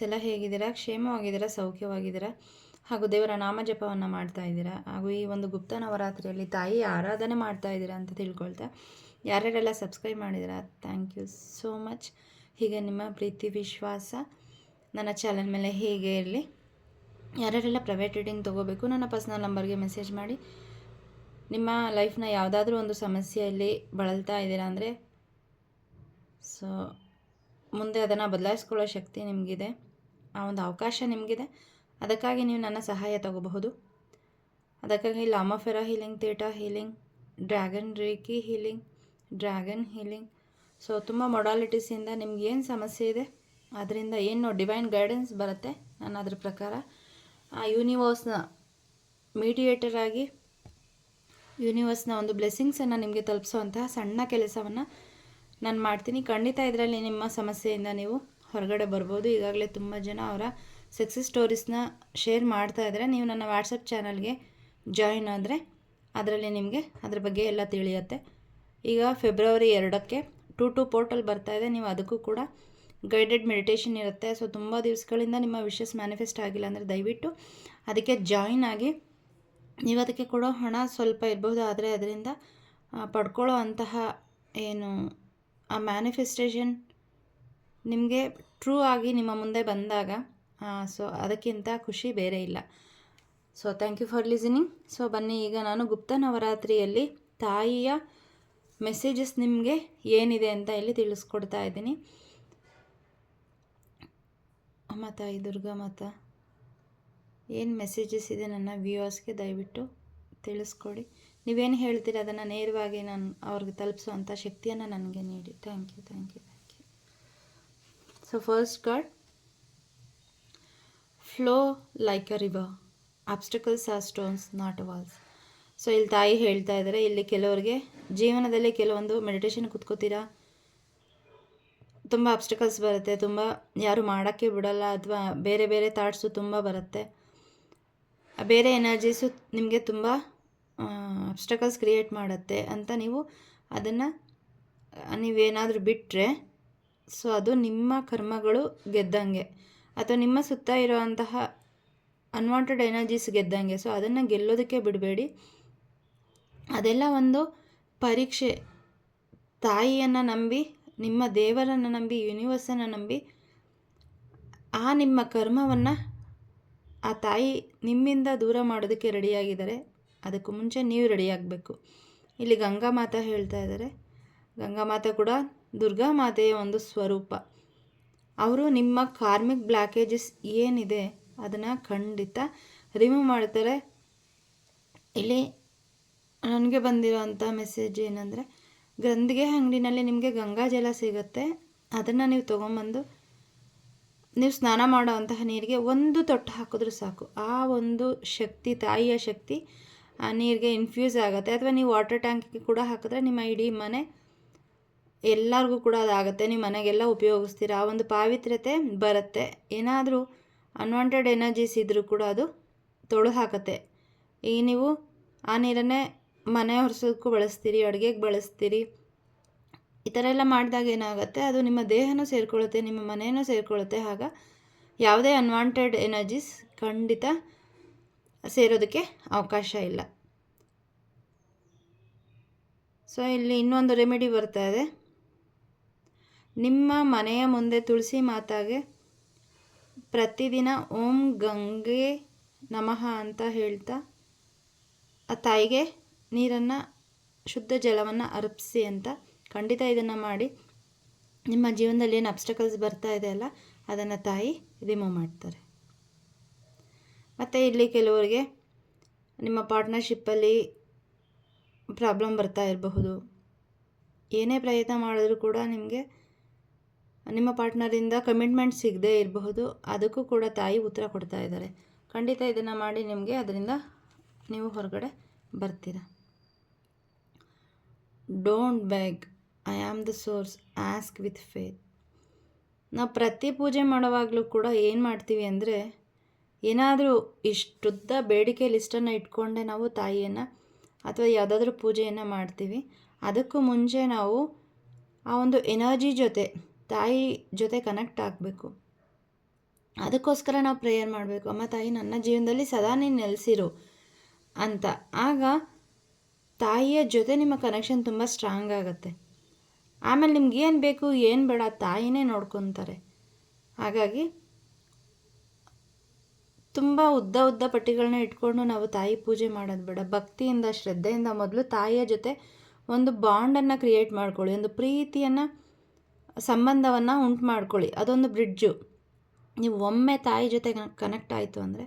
ಎಲ್ಲ ಹೇಗಿದ್ದೀರಾ? ಕ್ಷೇಮವಾಗಿದ್ದೀರಾ? ಸೌಖ್ಯವಾಗಿದ್ದೀರಾ? ಹಾಗೂ ದೇವರ ನಾಮ ಜಪವನ್ನು ಮಾಡ್ತಾ ಇದ್ದೀರಾ? ಹಾಗೂ ಈ ಒಂದು ಗುಪ್ತ ನವರಾತ್ರಿಯಲ್ಲಿ ತಾಯಿ ಆರಾಧನೆ ಮಾಡ್ತಾ ಇದ್ದೀರಾ ಅಂತ ತಿಳ್ಕೊಳ್ತಾ ಯಾರ್ಯಾರೆಲ್ಲ ಸಬ್ಸ್ಕ್ರೈಬ್ ಮಾಡಿದ್ದೀರಾ ಥ್ಯಾಂಕ್ ಯು ಸೋ ಮಚ್. ಹೀಗೆ ನಿಮ್ಮ ಪ್ರೀತಿ ವಿಶ್ವಾಸ ನನ್ನ ಚಾನಲ್ ಮೇಲೆ ಹೀಗೆ ಇರಲಿ. ಯಾರ್ಯಾರೆಲ್ಲ ಪ್ರೈವೇಟ್ ರೀಡಿಂಗ್ ತೊಗೋಬೇಕು ನನ್ನ ಪರ್ಸ್ನಲ್ ನಂಬರ್ಗೆ ಮೆಸೇಜ್ ಮಾಡಿ. ನಿಮ್ಮ ಲೈಫ್ನ ಯಾವುದಾದ್ರೂ ಒಂದು ಸಮಸ್ಯೆಯಲ್ಲಿ ಬಳಲ್ತಾ ಇದ್ದೀರಾ ಅಂದರೆ ಸೊ ಮುಂದೆ ಅದನ್ನು ಬದಲಾಯಿಸ್ಕೊಳ್ಳೋ ಶಕ್ತಿ ನಿಮಗಿದೆ, ಆ ಒಂದು ಅವಕಾಶ ನಿಮಗಿದೆ. ಅದಕ್ಕಾಗಿ ನೀವು ನನ್ನ ಸಹಾಯ ತಗೋಬಹುದು. ಅದಕ್ಕಾಗಿ Lamafera healing, theta healing, dragon reiki healing, dragon healing, so ತುಂಬ ಮೊಡಾಲಿಟೀಸಿಂದ ನಿಮ್ಗೆ ಏನು ಸಮಸ್ಯೆ ಇದೆ ಅದರಿಂದ ಏನು ಡಿವೈನ್ ಗೈಡೆನ್ಸ್ ಬರುತ್ತೆ, ನಾನು ಅದ್ರ ಪ್ರಕಾರ ಆ ಯೂನಿವರ್ಸ್ನ ಮೀಡಿಯೇಟರ್ ಆಗಿ ಯೂನಿವರ್ಸ್ನ ಒಂದು ಬ್ಲೆಸ್ಸಿಂಗ್ಸನ್ನು ನಿಮಗೆ ತಲುಪಿಸೋವಂತಹ ಸಣ್ಣ ಕೆಲಸವನ್ನು ನಾನು ಮಾಡ್ತೀನಿ. ಖಂಡಿತ ಇದರಲ್ಲಿ ನಿಮ್ಮ ಸಮಸ್ಯೆಯಿಂದ ನೀವು ಹೊರಗಡೆ ಬರ್ಬೋದು. ಈಗಾಗಲೇ ತುಂಬ ಜನ ಅವರ ಸಕ್ಸಸ್ ಸ್ಟೋರೀಸ್ನ ಶೇರ್ ಮಾಡ್ತಾ ಇದ್ದಾರೆ. ನೀವು ನನ್ನ ವಾಟ್ಸಪ್ ಚಾನಲ್ಗೆ ಜಾಯಿನ್ ಆದರೆ ಅದರಲ್ಲಿ ನಿಮಗೆ ಅದ್ರ ಬಗ್ಗೆ ಎಲ್ಲ ತಿಳಿಯುತ್ತೆ. ಈಗ ಫೆಬ್ರವರಿ 2ಕ್ಕೆ 2 ಪೋರ್ಟಲ್ ಬರ್ತಾಯಿದೆ. ನೀವು ಅದಕ್ಕೂ ಕೂಡ ಗೈಡೆಡ್ ಮೆಡಿಟೇಷನ್ ಇರುತ್ತೆ. ಸೊ ತುಂಬ ದಿವಸಗಳಿಂದ ನಿಮ್ಮ ವಿಶಸ್ ಮ್ಯಾನಿಫೆಸ್ಟ್ ಆಗಿಲ್ಲ ಅಂದರೆ ದಯವಿಟ್ಟು ಅದಕ್ಕೆ ಜಾಯಿನ್ ಆಗಿ. ನೀವು ಅದಕ್ಕೆ ಕೊಡೋ ಹಣ ಸ್ವಲ್ಪ ಇರ್ಬೋದು, ಆದರೆ ಅದರಿಂದ ಪಡ್ಕೊಳ್ಳೋ ಅಂತಹ ಏನು ಆ ಮ್ಯಾನಿಫೆಸ್ಟೇಷನ್ ನಿಮಗೆ ಟ್ರೂ ಆಗಿ ನಿಮ್ಮ ಮುಂದೆ ಬಂದಾಗ ಸೊ ಅದಕ್ಕಿಂತ ಖುಷಿ ಬೇರೆ ಇಲ್ಲ. So thank you for listening. So ಬನ್ನಿ, ಈಗ ನಾನು ಗುಪ್ತ ನವರಾತ್ರಿಯಲ್ಲಿ ತಾಯಿಯ ಮೆಸೇಜಸ್ ನಿಮಗೆ ಏನಿದೆ ಅಂತ ಇಲ್ಲಿ ತಿಳಿಸ್ಕೊಡ್ತಾ ಇದ್ದೀನಿ. ಅಮ್ಮ ತಾಯಿ ದುರ್ಗಾ ಮಾತಾ ಏನು ಮೆಸೇಜಸ್ ಇದೆ ನನ್ನ ವ್ಯೂವರ್ಸ್ಗೆ ದಯವಿಟ್ಟು ತಿಳಿಸ್ಕೊಡಿ. ನೀವೇನು ಹೇಳ್ತೀರಿ ಅದನ್ನು ನೇರವಾಗಿ ನಾನು ಅವ್ರಿಗೆ ತಲುಪಿಸುವಂಥ ಶಕ್ತಿಯನ್ನು ನನಗೆ ನೀಡಿ. Thank you, thank you, thank you. So first card, flow like a river, obstacles are stones not walls. So ಇಲ್ಲಿ ತಾಯಿ ಹೇಳ್ತಾ ಇದ್ದಾರೆ, ಇಲ್ಲಿ ಕೆಲವರಿಗೆ ಜೀವನದಲ್ಲಿ ಕೆಲವೊಂದು ಮೆಡಿಟೇಷನ್ ಕೂತ್ಕೋತೀರಾ, ತುಂಬ ಆಬ್ಸ್ಟಕಲ್ಸ್ ಬರುತ್ತೆ, ತುಂಬ ಯಾರು ಮಾಡೋಕ್ಕೆ ಬಿಡಲ್ಲ, ಅಥವಾ ಬೇರೆ ಬೇರೆ ಥಾಟ್ಸು ತುಂಬ ಬರುತ್ತೆ, ಬೇರೆ ಎನರ್ಜೀಸು ನಿಮಗೆ ತುಂಬ ಅಬ್ಸ್ಟಕಲ್ಸ್ ಕ್ರಿಯೇಟ್ ಮಾಡುತ್ತೆ ಅಂತ ನೀವು ಅದನ್ನು ನೀವೇನಾದರೂ ಬಿಟ್ಟರೆ ಸೊ ಅದು ನಿಮ್ಮ ಕರ್ಮಗಳು ಗೆದ್ದಂಗೆ, ಅಥವಾ ನಿಮ್ಮ ಸುತ್ತ ಇರುವಂತಹ ಅನ್ವಾಂಟೆಡ್ ಎನರ್ಜೀಸ್ ಗೆದ್ದಂಗೆ. ಸೊ ಅದನ್ನು ಗೆಲ್ಲೋದಕ್ಕೆ ಬಿಡಬೇಡಿ. ಅದೆಲ್ಲ ಒಂದು ಪರೀಕ್ಷೆ. ತಾಯಿಯನ್ನು ನಂಬಿ, ನಿಮ್ಮ ದೇವರನ್ನು ನಂಬಿ, ಯೂನಿವರ್ಸನ್ನು ನಂಬಿ ಆ ನಿಮ್ಮ ಕರ್ಮವನ್ನು ಆ ತಾಯಿ ನಿಮ್ಮಿಂದ ದೂರ ಮಾಡೋದಕ್ಕೆ ರೆಡಿಯಾಗಿದ್ದಾರೆ. ಅದಕ್ಕೂ ಮುಂಚೆ ನೀವು ರೆಡಿಯಾಗಬೇಕು. ಇಲ್ಲಿ ಗಂಗಾ ಮಾತಾ ಹೇಳ್ತಾ ಇದ್ದಾರೆ. ಗಂಗಾ ಮಾತಾ ಕೂಡ ದುರ್ಗಾ ಮಾತೆಯ ಒಂದು ಸ್ವರೂಪ. ಅವರು ನಿಮ್ಮ ಕಾರ್ಮಿಕ್ ಬ್ಲಾಕೇಜಸ್ ಏನಿದೆ ಅದನ್ನು ಖಂಡಿತ ರಿಮೂವ್ ಮಾಡ್ತಾರೆ. ಇಲ್ಲಿ ನನಗೆ ಬಂದಿರೋವಂಥ ಮೆಸೇಜ್ ಏನಂದರೆ, ಗಂಧಿಗೆ ಅಂಗಡಿನಲ್ಲಿ ನಿಮಗೆ ಗಂಗಾಜಲ ಸಿಗುತ್ತೆ, ಅದನ್ನು ನೀವು ತೊಗೊಂಬಂದು ನೀವು ಸ್ನಾನ ಮಾಡೋವಂತಹ ನೀರಿಗೆ ಒಂದು ತೊಟ್ಟು ಹಾಕಿದ್ರೂ ಸಾಕು. ಆ ಒಂದು ಶಕ್ತಿ, ತಾಯಿಯ ಶಕ್ತಿ ಆ ನೀರಿಗೆ ಇನ್ಫ್ಯೂಸ್ ಆಗುತ್ತೆ. ಅಥವಾ ನೀವು ವಾಟರ್ ಟ್ಯಾಂಕಿಗೆ ಕೂಡ ಹಾಕಿದ್ರೆ ನಿಮ್ಮ ಇಡೀ ಮನೆ ಎಲ್ಲರಿಗೂ ಕೂಡ ಅದಾಗುತ್ತೆ. ನೀವು ಮನೆಗೆಲ್ಲ ಉಪಯೋಗಿಸ್ತೀರ. ಆ ಒಂದು ಪಾವಿತ್ರ್ಯತೆ ಬರುತ್ತೆ. ಏನಾದರೂ ಅನ್ವಾಂಟೆಡ್ ಎನರ್ಜೀಸ್ ಇದ್ದರೂ ಕೂಡ ಅದು ತೊಳೆದು ಹಾಕುತ್ತೆ. ಈಗ ನೀವು ಆ ನೀರನ್ನೇ ಮನೆ ಒರೆಸೋದಕ್ಕೂ ಬಳಸ್ತೀರಿ, ಅಡುಗೆಗೆ ಬಳಸ್ತೀರಿ. ಈ ಥರ ಎಲ್ಲ ಮಾಡಿದಾಗ ಏನಾಗುತ್ತೆ, ಅದು ನಿಮ್ಮ ದೇಹನೂ ಸೇರಿಕೊಳ್ಳುತ್ತೆ, ನಿಮ್ಮ ಮನೆಯೂ ಸೇರಿಕೊಳ್ಳುತ್ತೆ. ಆಗ ಯಾವುದೇ ಅನ್ವಾಂಟೆಡ್ ಎನರ್ಜೀಸ್ ಖಂಡಿತ ಸೇರೋದಕ್ಕೆ ಅವಕಾಶ ಇಲ್ಲ. ಸೊ ಇಲ್ಲಿ ಇನ್ನೊಂದು ರೆಮಿಡಿ ಬರ್ತಾ ಇದೆ. ನಿಮ್ಮ ಮನೆಯ ಮುಂದೆ ತುಳಸಿ ಮಾತಾಗೆ ಪ್ರತಿದಿನ ಓಂ ಗಂಗೆ ನಮಃ ಅಂತ ಹೇಳ್ತಾ ಆ ತಾಯಿಗೆ ನೀರನ್ನು, ಶುದ್ಧ ಜಲವನ್ನು ಅರ್ಪಿಸಿ ಅಂತ. ಖಂಡಿತ ಇದನ್ನು ಮಾಡಿ. ನಿಮ್ಮ ಜೀವನದಲ್ಲಿ ಏನು ಅಬ್ಸ್ಟಕಲ್ಸ್ ಬರ್ತಾ ಇದೆ ಅಲ್ಲ, ಅದನ್ನು ತಾಯಿ ರಿಮೂವ್ ಮಾಡ್ತಾರೆ. ಮತ್ತು ಇಲ್ಲಿ ಕೆಲವರಿಗೆ ನಿಮ್ಮ ಪಾರ್ಟ್ನರ್ಶಿಪ್ಪಲ್ಲಿ ಪ್ರಾಬ್ಲಮ್ ಬರ್ತಾ ಇರಬಹುದು. ಏನೇ ಪ್ರಯತ್ನ ಮಾಡಿದ್ರೂ ಕೂಡ ನಿಮಗೆ ನಿಮ್ಮ ಪಾರ್ಟ್ನರಿಂದ ಕಮಿಟ್ಮೆಂಟ್ ಸಿಗದೇ ಇರಬಹುದು. ಅದಕ್ಕೂ ಕೂಡ ತಾಯಿ ಉತ್ತರ ಕೊಡ್ತಾ ಇದ್ದಾರೆ. ಖಂಡಿತ ಇದನ್ನು ಮಾಡಿ, ನಿಮಗೆ ಅದರಿಂದ ನೀವು ಹೊರಗಡೆ ಬರ್ತೀರ. Don't beg, I am the source, ask with faith. ನಾವು ಪ್ರತಿ ಪೂಜೆ ಮಾಡುವಾಗಲೂ ಕೂಡ ಏನು ಮಾಡ್ತೀವಿ ಅಂದರೆ, ಏನಾದರೂ ಇಷ್ಟುದ್ದ ಬೇಡಿಕೆ ಲಿಸ್ಟನ್ನು ಇಟ್ಕೊಂಡೆ ನಾವು ತಾಯಿಯನ್ನು ಅಥವಾ ಯಾವುದಾದ್ರೂ ಪೂಜೆಯನ್ನು ಮಾಡ್ತೀವಿ. ಅದಕ್ಕೂ ಮುಂಚೆ ನಾವು ಆ ಒಂದು ಎನರ್ಜಿ ಜೊತೆ, ತಾಯಿ ಜೊತೆ ಕನೆಕ್ಟ್ ಆಗಬೇಕು. ಅದಕ್ಕೋಸ್ಕರ ನಾವು ಪ್ರೇಯರ್ ಮಾಡಬೇಕು, ಅಮ್ಮ ತಾಯಿ ನನ್ನ ಜೀವನದಲ್ಲಿ ಸದಾ ನೀನು ನೆಲೆಸಿರು ಅಂತ. ಆಗ ತಾಯಿಯ ಜೊತೆ ನಿಮ್ಮ ಕನೆಕ್ಷನ್ ತುಂಬ ಸ್ಟ್ರಾಂಗ್ ಆಗುತ್ತೆ. ಆಮೇಲೆ ನಿಮ್ಗೆ ಏನು ಬೇಕು ಏನು ಬೇಡ ತಾಯಿನೇ ನೋಡ್ಕೊತಾರೆ. ಹಾಗಾಗಿ ತುಂಬ ಉದ್ದ ಪಟ್ಟಿಗಳನ್ನ ಇಟ್ಕೊಂಡು ನಾವು ತಾಯಿ ಪೂಜೆ ಮಾಡೋದು ಬೇಡ. ಭಕ್ತಿಯಿಂದ ಶ್ರದ್ಧೆಯಿಂದ ಮೊದಲು ತಾಯಿಯ ಜೊತೆ ಒಂದು ಬಾಂಡನ್ನು ಕ್ರಿಯೇಟ್ ಮಾಡ್ಕೊಳ್ಳಿ, ಒಂದು ಪ್ರೀತಿಯನ್ನು ಸಂಬಂಧವನ್ನು ಉಂಟು ಮಾಡ್ಕೊಳ್ಳಿ. ಅದೊಂದು ಬ್ರಿಡ್ಜು. ನೀವು ಒಮ್ಮೆ ತಾಯಿ ಜೊತೆ ಕನೆಕ್ಟ್ ಆಯಿತು ಅಂದರೆ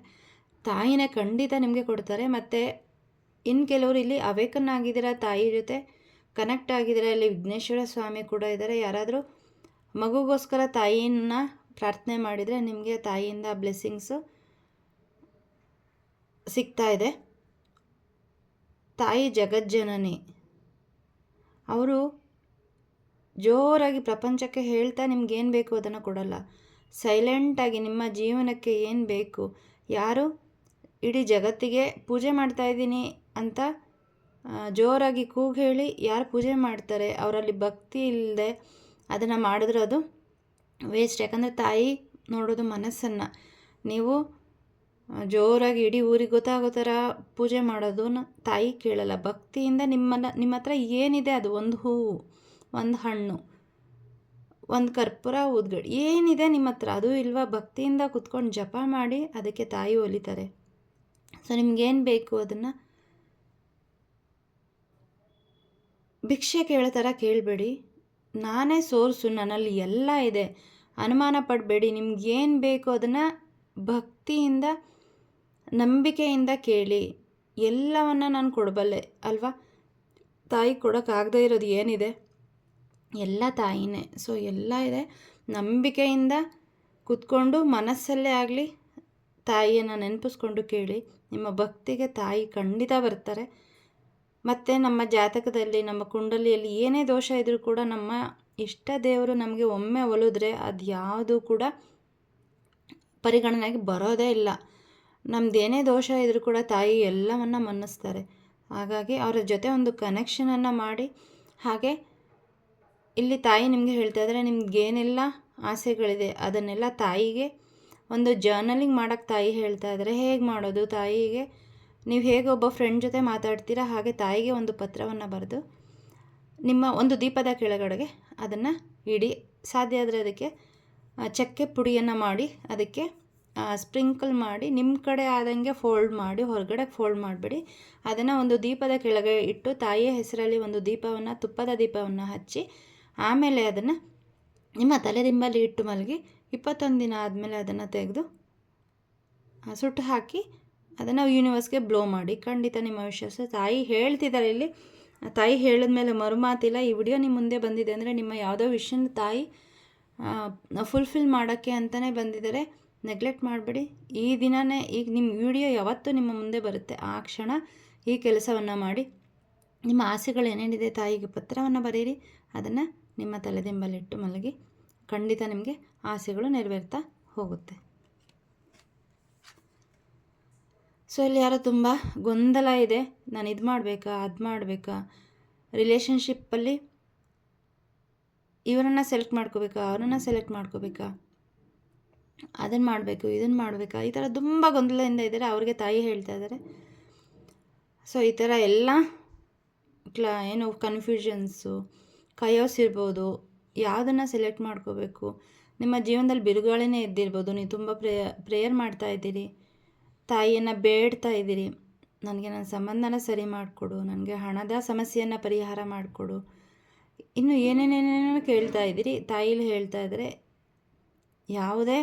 ತಾಯಿನೇ ಖಂಡಿತ ನಿಮಗೆ ಕೊಡ್ತಾರೆ. ಮತ್ತು ಇನ್ನು ಕೆಲವರು ಇಲ್ಲಿ ಅವೇಕನ್ ಆಗಿದ್ದೀರಾ, ತಾಯಿ ಜೊತೆ ಕನೆಕ್ಟ್ ಆಗಿದ್ದೀರಾ. ಇಲ್ಲಿ ವಿಘ್ನೇಶ್ವರ ಸ್ವಾಮಿ ಕೂಡ ಇದ್ದಾರೆ. ಯಾರಾದರೂ ಮಗುಗೋಸ್ಕರ ತಾಯಿಯನ್ನು ಪ್ರಾರ್ಥನೆ ಮಾಡಿದರೆ ನಿಮಗೆ ತಾಯಿಯಿಂದ ಬ್ಲೆಸ್ಸಿಂಗ್ಸು ಸಿಗ್ತಾ ಇದೆ. ತಾಯಿ ಜಗಜ್ಜನನಿ, ಅವರು ಜೋರಾಗಿ ಪ್ರಪಂಚಕ್ಕೆ ಹೇಳ್ತಾ ನಿಮ್ಗೇನು ಬೇಕು ಅದನ್ನು ಕೊಡಲ್ಲ. ಸೈಲೆಂಟಾಗಿ ನಿಮ್ಮ ಜೀವನಕ್ಕೆ ಏನು ಬೇಕು, ಯಾರು ಇಡೀ ಜಗತ್ತಿಗೆ ಪೂಜೆ ಮಾಡ್ತಾಯಿದ್ದೀನಿ ಅಂತ ಜೋರಾಗಿ ಕೂಗು ಹೇಳಿ ಯಾರು ಪೂಜೆ ಮಾಡ್ತಾರೆ, ಅವರಲ್ಲಿ ಭಕ್ತಿ ಇಲ್ಲದೆ ಅದನ್ನು ಮಾಡಿದ್ರೆ ಅದು ವೇಸ್ಟ್. ಯಾಕಂದರೆ ತಾಯಿ ನೋಡೋದು ಮನಸ್ಸನ್ನು. ನೀವು ಜೋರಾಗಿ ಇಡೀ ಊರಿಗೆ ಗೊತ್ತಾಗೋ ಥರ ಪೂಜೆ ಮಾಡೋದು ತಾಯಿ ಕೇಳಲ್ಲ. ಭಕ್ತಿಯಿಂದ ನಿಮ್ಮ ಹತ್ರ ಏನಿದೆ ಅದು, ಒಂದು ಹೂವು, ಒಂದು ಹಣ್ಣು, ಒಂದು ಕರ್ಪೂರ, ಊದ್ಗಡ್ಡೆ, ಏನಿದೆ ನಿಮ್ಮ ಹತ್ರ ಅದು ಇಲ್ವಾ, ಭಕ್ತಿಯಿಂದ ಕುತ್ಕೊಂಡು ಜಪ ಮಾಡಿ ಅದಕ್ಕೆ ತಾಯಿ ಒಲಿತಾರೆ. ಸೊ ನಿಮ್ಗೇನು ಬೇಕು ಅದನ್ನು ಭಿಕ್ಷೆ ಕೇಳೋ ಥರ ಕೇಳಬೇಡಿ. ನಾನೇ ಸೋರ್ಸು, ನನ್ನಲ್ಲಿ ಎಲ್ಲ ಇದೆ, ಅನುಮಾನ ಪಡಬೇಡಿ. ನಿಮ್ಗೇನು ಬೇಕು ಅದನ್ನು ಭಕ್ತಿಯಿಂದ ನಂಬಿಕೆಯಿಂದ ಕೇಳಿ. ಎಲ್ಲವನ್ನು ನಾನು ಕೊಡಬಲ್ಲೆ ಅಲ್ವಾ. ತಾಯಿ ಕೊಡೋಕ್ಕಾಗದೇ ಇರೋದು ಏನಿದೆ, ಎಲ್ಲ ತಾಯಿನೇ. ಸೊ ಎಲ್ಲ ಇದೆ. ನಂಬಿಕೆಯಿಂದ ಕೂತ್ಕೊಂಡು ಮನಸ್ಸಲ್ಲೇ ಆಗಲಿ ತಾಯಿಯನ್ನು ನೆನಪಿಸ್ಕೊಂಡು ಕೇಳಿ. ನಿಮ್ಮ ಭಕ್ತಿಗೆ ತಾಯಿ ಖಂಡಿತ ಬರ್ತಾರೆ. ಮತ್ತು ನಮ್ಮ ಜಾತಕದಲ್ಲಿ, ನಮ್ಮ ಕುಂಡಲಿಯಲ್ಲಿ ಏನೇ ದೋಷ ಇದ್ದರೂ ಕೂಡ ನಮ್ಮ ಇಷ್ಟ ದೇವರು ನಮಗೆ ಒಮ್ಮೆ ಒಲಿದ್ರೆ ಅದು ಯಾವುದೂ ಕೂಡ ಪರಿಗಣನೆಗೆ ಬರೋದೇ ಇಲ್ಲ. ನಮ್ಮದೇನೇ ದೋಷ ಇದ್ದರೂ ಕೂಡ ತಾಯಿ ಎಲ್ಲವನ್ನು ಮನ್ನಿಸ್ತಾರೆ. ಹಾಗಾಗಿ ಅವರ ಜೊತೆ ಒಂದು ಕನೆಕ್ಷನನ್ನು ಮಾಡಿ. ಹಾಗೆ ಇಲ್ಲಿ ತಾಯಿ ನಿಮಗೆ ಹೇಳ್ತಾ ಇದ್ದಾರೆ, ನಿಮ್ಗೇನೆಲ್ಲ ಆಸೆಗಳಿದೆ ಅದನ್ನೆಲ್ಲ ತಾಯಿಗೆ ಒಂದು ಜರ್ನಲಿಂಗ್ ಮಾಡೋಕ್ಕೆ ತಾಯಿ ಹೇಳ್ತಾ ಇದ್ದಾರೆ. ಹೇಗೆ ಮಾಡೋದು, ತಾಯಿಗೆ ನೀವು ಹೇಗೆ ಒಬ್ಬ ಫ್ರೆಂಡ್ ಜೊತೆ ಮಾತಾಡ್ತೀರಾ ಹಾಗೆ ತಾಯಿಗೆ ಒಂದು ಪತ್ರವನ್ನು ಬರೆದು ನಿಮ್ಮ ಒಂದು ದೀಪದ ಕೆಳಗಡೆಗೆ ಅದನ್ನು ಇಡಿ. ಸಾಧ್ಯ ಆದರೆ ಅದಕ್ಕೆ ಚಕ್ಕೆ ಪುಡಿಯನ್ನು ಮಾಡಿ ಅದಕ್ಕೆ ಸ್ಪ್ರಿಂಕಲ್ ಮಾಡಿ ನಿಮ್ಮ ಕಡೆ ಆದಂಗೆ ಫೋಲ್ಡ್ ಮಾಡಿ, ಹೊರಗಡೆ ಫೋಲ್ಡ್ ಮಾಡಬೇಡಿ. ಅದನ್ನು ಒಂದು ದೀಪದ ಕೆಳಗೆ ಇಟ್ಟು ತಾಯಿಯ ಹೆಸರಲ್ಲಿ ಒಂದು ದೀಪವನ್ನು, ತುಪ್ಪದ ದೀಪವನ್ನು ಹಚ್ಚಿ ಆಮೇಲೆ ಅದನ್ನು ನಿಮ್ಮ ತಲೆದಿಂಬಲ್ಲಿ ಇಟ್ಟು ಮಲಗಿ 21 ದಿನ ಆದಮೇಲೆ ಅದನ್ನು ತೆಗೆದು ಸುಟ್ಟು ಹಾಕಿ ಅದನ್ನು ಯೂನಿವರ್ಸ್ಗೆ ಬ್ಲೋ ಮಾಡಿ. ಖಂಡಿತ ನಿಮ್ಮ ವಿಶ್ವಾಸ. ತಾಯಿ ಹೇಳ್ತಿದ್ದಾರೆ ಇಲ್ಲಿ. ತಾಯಿ ಹೇಳಿದ್ಮೇಲೆ ಮರುಮಾತಿಲ್ಲ. ಈ ವಿಡಿಯೋ ನಿಮ್ಮ ಮುಂದೆ ಬಂದಿದೆ ಅಂದರೆ ನಿಮ್ಮ ಯಾವುದೋ ವಿಷಯನ ತಾಯಿ ಫುಲ್ಫಿಲ್ ಮಾಡೋಕ್ಕೆ ಅಂತಲೇ ಬಂದಿದ್ದಾರೆ. ನೆಗ್ಲೆಕ್ಟ್ ಮಾಡಬೇಡಿ. ಈ ದಿನವೇ, ಈಗ ನಿಮ್ಮ ವಿಡಿಯೋ ಯಾವತ್ತೂ ನಿಮ್ಮ ಮುಂದೆ ಬರುತ್ತೆ, ಆ ಕ್ಷಣ ಈ ಕೆಲಸವನ್ನು ಮಾಡಿ. ನಿಮ್ಮ ಆಸೆಗಳು ಏನೇನಿದೆ ತಾಯಿಗೆ ಪತ್ರವನ್ನು ಬರೀರಿ. ಅದನ್ನು ನಿಮ್ಮ ತಲೆದಿಂಬಲ್ಲಿಟ್ಟು ಮಲಗಿ. ಖಂಡಿತ ನಿಮಗೆ ಆಸೆಗಳು ನೆರವೇರ್ತಾ ಹೋಗುತ್ತೆ. ಸೊ ಇಲ್ಲಿ ಯಾರೋ ತುಂಬ ಗೊಂದಲ ಇದೆ, ನಾನು ಇದು ಮಾಡಬೇಕಾ ಅದು ಮಾಡಬೇಕಾ, ರಿಲೇಷನ್ಶಿಪ್ಪಲ್ಲಿ ಇವರನ್ನು ಸೆಲೆಕ್ಟ್ ಮಾಡ್ಕೋಬೇಕಾ ಅವರನ್ನು ಸೆಲೆಕ್ಟ್ ಮಾಡ್ಕೋಬೇಕಾ, ಅದನ್ನು ಮಾಡಬೇಕು ಇದನ್ನು ಮಾಡಬೇಕಾ, ಈ ಥರ ತುಂಬ ಗೊಂದಲದಿಂದ ಇದ್ದಾರೆ. ಅವ್ರಿಗೆ ತಾಯಿ ಹೇಳ್ತಾ ಇದ್ದಾರೆ. ಸೊ ಈ ಥರ ಎಲ್ಲ ಏನು ಕನ್ಫ್ಯೂಷನ್ಸು, ಕಯೋಸ್ ಇರ್ಬೋದು, ಯಾವುದನ್ನು ಸೆಲೆಕ್ಟ್ ಮಾಡ್ಕೋಬೇಕು. ನಿಮ್ಮ ಜೀವನದಲ್ಲಿ ಬಿರುಗಾಳಿನೇ ಇದ್ದಿರ್ಬೋದು. ನೀವು ತುಂಬ ಪ್ರೇಯರ್ ಮಾಡ್ತಾ ಇದ್ದೀರಿ, ತಾಯಿಯನ್ನು ಬೇಡ್ತಾ ಇದ್ದೀರಿ, ನನಗೆ ನನ್ನ ಸಂಬಂಧನ ಸರಿ ಮಾಡಿಕೊಡು, ನನಗೆ ಹಣದ ಸಮಸ್ಯೆಯನ್ನು ಪರಿಹಾರ ಮಾಡಿಕೊಡು, ಇನ್ನು ಏನೇನೇನೇನೋ ಕೇಳ್ತಾ ಇದ್ದೀರಿ. ತಾಯಿಲಿ ಹೇಳ್ತಾ ಇದ್ದಾರೆ, ಯಾವುದೇ